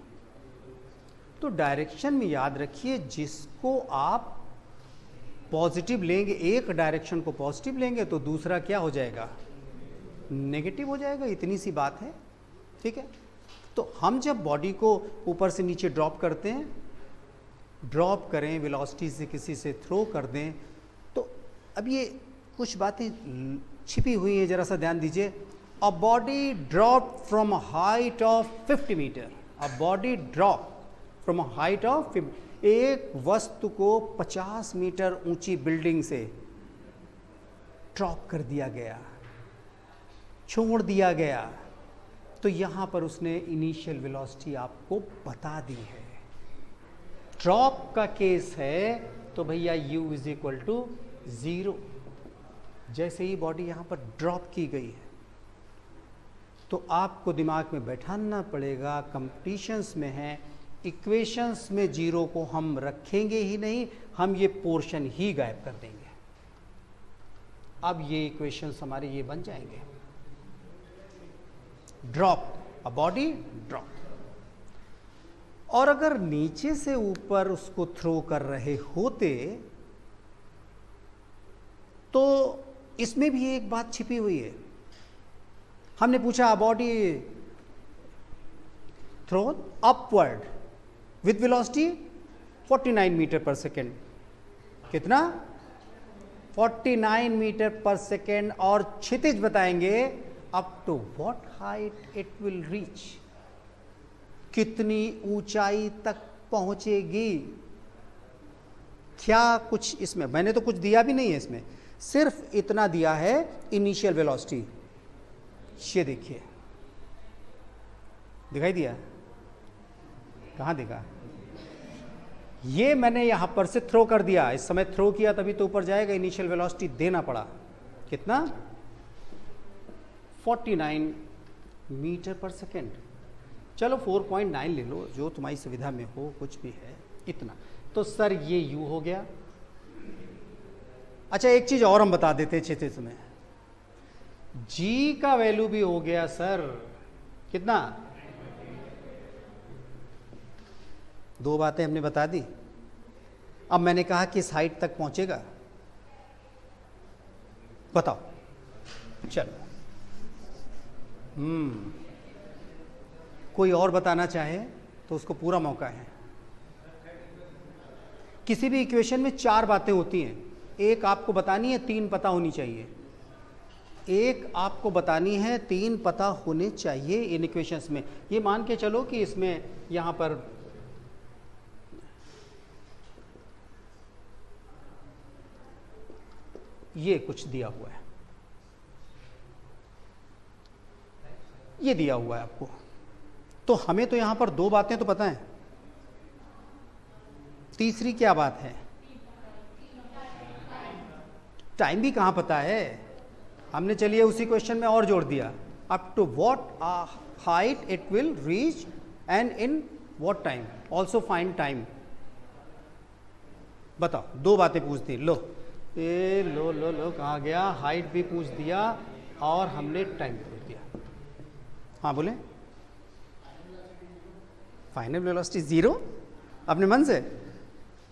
तो डायरेक्शन में याद रखिए, जिसको आप पॉजिटिव लेंगे, एक डायरेक्शन को पॉजिटिव लेंगे तो दूसरा क्या हो जाएगा, नेगेटिव हो जाएगा। इतनी सी बात है, ठीक है। तो हम जब बॉडी को ऊपर से नीचे ड्रॉप करते हैं, ड्रॉप करें वेलोसिटी से किसी से थ्रो कर दें, तो अब ये कुछ बातें छिपी हुई हैं, जरा सा ध्यान दीजिए। A body drop from height of 50 metre, a body drop from height of, एक वस्तु को 50 मीटर ऊंची बिल्डिंग से ड्रॉप कर दिया गया, छोड़ दिया गया, तो यहां पर उसने इनिशियल वेलोसिटी आपको बता दी है। ड्रॉप का केस है तो भैया u इज इक्वल टू 0। जैसे ही बॉडी यहां पर ड्रॉप की गई है तो आपको दिमाग में बैठाना पड़ेगा, कंपटीशंस में है, इक्वेशंस में 0 को हम रखेंगे ही नहीं, हम ये पोर्शन ही गायब कर देंगे। अब ये इक्वेशंस हमारे ये बन जाएंगे, ड्रॉप, अ बॉडी ड्रॉप। और अगर नीचे से ऊपर उसको थ्रो कर रहे होते तो इसमें भी एक बात छिपी हुई है। हमने पूछा a body thrown upward with velocity 49 metre per second, कितना, 49 मीटर पर सेकेंड, और क्षितिज बताएंगे up to what height it will reach, कितनी ऊंचाई तक पहुंचेगी। क्या कुछ इसमें, मैंने तो कुछ दिया भी नहीं है इसमें, सिर्फ इतना दिया है इनिशियल वेलोसिटी। ये देखिए, दिखाई दिया, कहां दिखा, ये मैंने यहां पर से थ्रो कर दिया, इस समय थ्रो किया तभी तो ऊपर जाएगा, इनिशियल वेलोसिटी देना पड़ा, कितना, 49 मीटर पर सेकेंड। चलो 4.9 ले लो, जो तुम्हारी सुविधा में हो, कुछ भी है इतना। तो सर ये u हो गया। अच्छा एक चीज और हम बता देते हैं क्षितिज में, g का वैल्यू भी हो गया सर, कितना, दो बातें हमने बता दी। अब मैंने कहा कि इस हाइट तक पहुंचेगा, बताओ, चलो। कोई और बताना चाहे तो उसको पूरा मौका है। किसी भी इक्वेशन में 4 बातें होती हैं, एक आपको बतानी है, 3 पता होनी चाहिए। एक आपको बतानी है, 3 पता होने चाहिए इन इक्वेशंस में। ये मान के चलो कि इसमें यहां पर ये कुछ दिया हुआ है, ये दिया हुआ है आपको, तो हमें तो यहां पर 2 बातें तो पता है, तीसरी क्या बात है, टाइम भी कहां पता है। हमने चलिए उसी क्वेश्चन में और जोड़ दिया, up to what height it will reach and in what time, also find time. बताओ, 2 बातें पूछ दी, लो ए लो लो लो, कहाँ गया, हाइट भी पूछ दिया और हमने टाइम पूछ दिया। हाँ बोले, फाइनल वेलोसिटी 0 अपने मन से,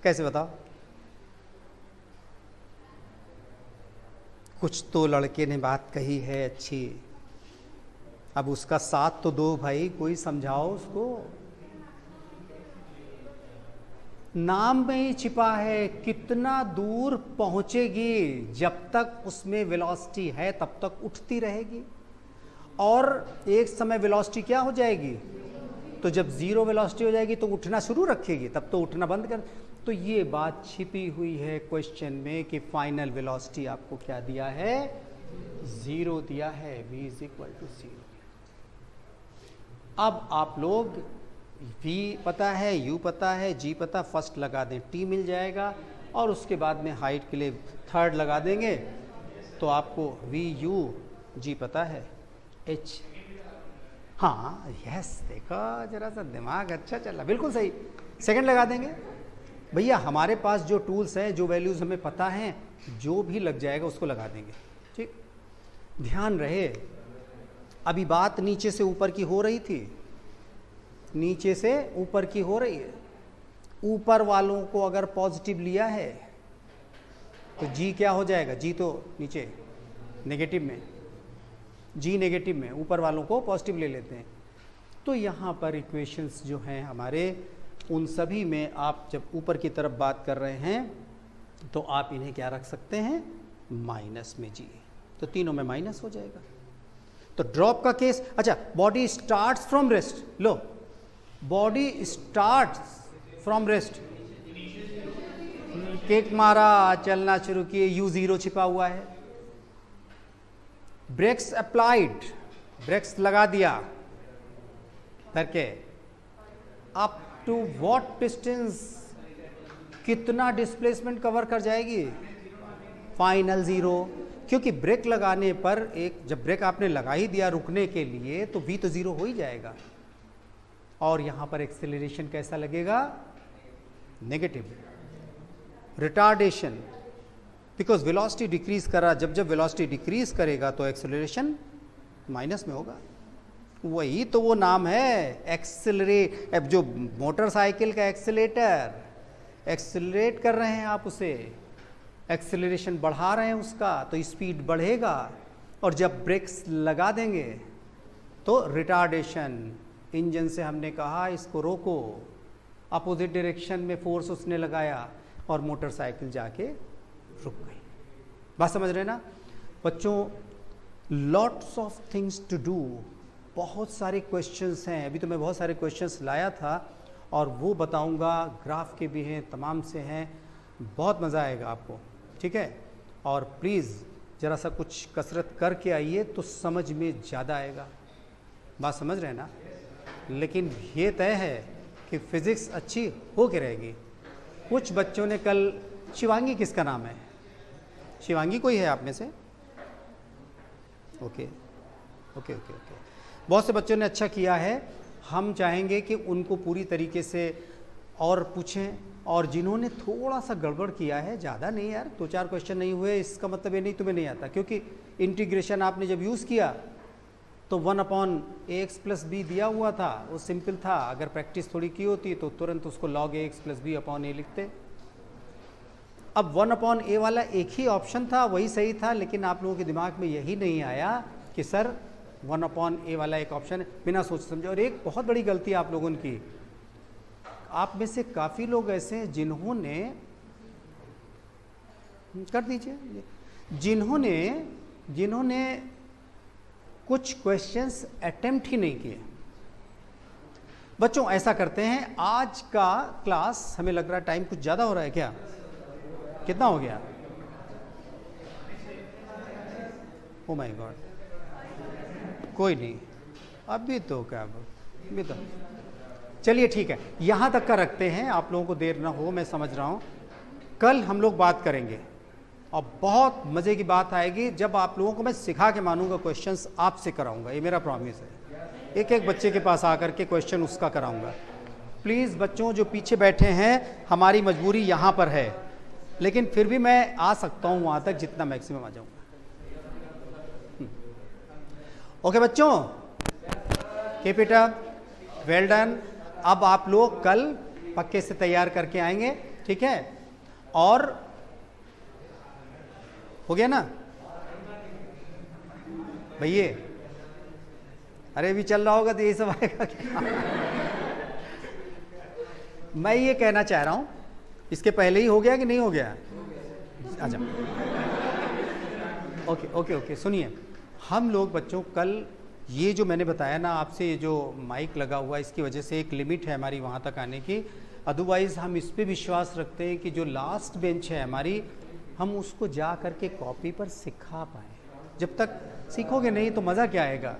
कैसे बताओ, कुछ तो लड़के ने बात कही है अच्छी, अब उसका साथ तो दो भाई, कोई समझाओ उसको। नाम में ही छिपा है, कितना दूर पहुंचेगी, जब तक उसमें वेलोसिटी है तब तक उठती रहेगी, और एक समय वेलोसिटी क्या हो जाएगी, तो जब 0 वेलोसिटी हो जाएगी तो उठना शुरू रखेगी, तब तो उठना बंद कर। तो ये बात छिपी हुई है क्वेश्चन में कि फाइनल वेलोसिटी आपको क्या दिया है, 0 दिया है, v इज इक्वल टू 0। अब आप लोग v पता है, u पता है, g पता, फर्स्ट लगा दें, t मिल जाएगा और उसके बाद में हाइट के लिए थर्ड लगा देंगे तो आपको v u g पता है, h। हाँ यस, देखो जरा सा दिमाग अच्छा चला, बिल्कुल सही। सेकंड लगा देंगे भैया, हमारे पास जो टूल्स हैं, जो वैल्यूज़ हमें पता हैं, जो भी लग जाएगा उसको लगा देंगे, ठीक। ध्यान रहे अभी बात नीचे से ऊपर की हो रही थी, नीचे से ऊपर की हो रही है। ऊपर वालों को अगर पॉजिटिव लिया है तो जी क्या हो जाएगा, जी तो नीचे नेगेटिव में, जी नेगेटिव में, ऊपर वालों को पॉजिटिव ले लेते हैं। तो यहाँ पर इक्वेशंस जो हैं हमारे, उन सभी में आप जब ऊपर की तरफ बात कर रहे हैं तो आप इन्हें क्या रख सकते हैं, माइनस में जी, तो तीनों में माइनस हो जाएगा। तो ड्रॉप का केस, अच्छा body starts from rest, low body starts from rest, kick मारा, चलना शुरू किए, u0 छिपा हुआ है, ब्रेक्स अप्लाइड, ब्रेक्स लगा दिया करके, अप टू व्हाट डिस्टेंस, कितना डिस्प्लेसमेंट कवर कर जाएगी, फाइनल 0। क्योंकि ब्रेक लगाने पर एक, जब ब्रेक आपने लगा ही दिया रुकने के लिए तो v तो 0 हो ही जाएगा। और यहां पर एक्सेलरेशन कैसा लगेगा, negative. Retardation, because velocity decrease कर रहा, जब जब वेलोसिटी डिक्रीज करेगा तो एक्सेलरेशन माइनस में होगा। वही तो वो नाम है एक्सेलरेट, अब जो मोटरसाइकिल का एक्सेलेटर, एक्सेलरेट कर रहे हैं आप उसे, एक्सेलरेशन बढ़ा रहे हैं उसका, तो स्पीड बढ़ेगा। और जब ब्रेक्स लगा देंगे तो रिटार्डेशन, इंजन से हमने कहा इसको रोको, अपोजिट डायरेक्शन में फोर्स उसने लगाया और मोटरसाइकिल जाके रुक गई। बात समझ रहे ना बच्चों, lots of things to do, बहुत सारे क्वेश्चंस हैं। अभी तो मैं बहुत सारे क्वेश्चंस लाया था और वो बताऊंगा, ग्राफ के भी हैं, तमाम से हैं, बहुत मज़ा आएगा आपको, ठीक है। और प्लीज़ ज़रा सा कुछ कसरत करके आइए तो समझ में ज़्यादा आएगा। बात समझ रहे हैं ना। लेकिन ये तय है कि फिज़िक्स अच्छी हो के रहेगी। कुछ बच्चों ने कल, शिवांगी किसका नाम है, शिवांगी कोई है आप में से, ओके ओके ओके ओके, बहुत से बच्चों ने अच्छा किया है। हम चाहेंगे कि उनको पूरी तरीके से और पूछें, और जिन्होंने थोड़ा सा गड़बड़ किया है, ज़्यादा नहीं यार, 2-4 क्वेश्चन नहीं हुए इसका मतलब ये नहीं तुम्हें नहीं आता, क्योंकि इंटीग्रेशन आपने जब यूज़ किया तो 1/ax + b दिया हुआ था, वो सिंपल था। अगर प्रैक्टिस थोड़ी की होती तो तुरंत उसको log ax + b/a लिखते। अब 1/a वाला एक ही ऑप्शन था, वही सही था, लेकिन आप लोगों के दिमाग में यही नहीं आया कि सर 1/a वाला एक ऑप्शन, बिना सोच समझे। और एक बहुत बड़ी गलती आप लोगों ने की, आप में से काफ़ी लोग ऐसे हैं जिन्होंने, कर दीजिए, जिन्होंने कुछ क्वेश्चंस अटेम्प्ट ही नहीं किए। बच्चों ऐसा करते हैं, आज का क्लास हमें लग रहा है टाइम कुछ ज़्यादा हो रहा है क्या, कितना हो गया, ओ माय गॉड, कोई नहीं, अभी तो क्या, अभी तो चलिए ठीक है, यहाँ तक का रखते हैं, आप लोगों को देर ना हो, मैं समझ रहा हूँ। कल हम लोग बात करेंगे और बहुत मज़े की बात आएगी जब आप लोगों को मैं सिखा के मानूंगा, क्वेश्चंस आपसे कराऊंगा, ये मेरा प्रॉमिस है। एक एक बच्चे के पास आकर के क्वेश्चन उसका कराऊंगा। प्लीज़ बच्चों जो पीछे बैठे हैं, हमारी मजबूरी यहाँ पर है, लेकिन फिर भी मैं आ सकता हूँ वहाँ तक जितना मैक्सिमम आ जाऊँगा। ओके बच्चों, keep it up, well done. अब आप लोग कल पक्के से तैयार करके आएंगे, ठीक है। और हो गया ना भैया, अरे अभी चल रहा होगा तो यही सब आएगा क्या? मैं ये कहना चाह रहा हूं, इसके पहले ही हो गया कि नहीं हो गया? अच्छा ओके ओके ओके, सुनिए, हम लोग बच्चों कल ये जो मैंने बताया ना आपसे, ये जो माइक लगा हुआ है, इसकी वजह से एक लिमिट है हमारी वहाँ तक आने की। अदरवाइज़ हम इस पे विश्वास रखते हैं कि जो लास्ट बेंच है हमारी, हम उसको जा कर के कॉपी पर सिखा पाएँ। जब तक सीखोगे नहीं तो मज़ा क्या आएगा।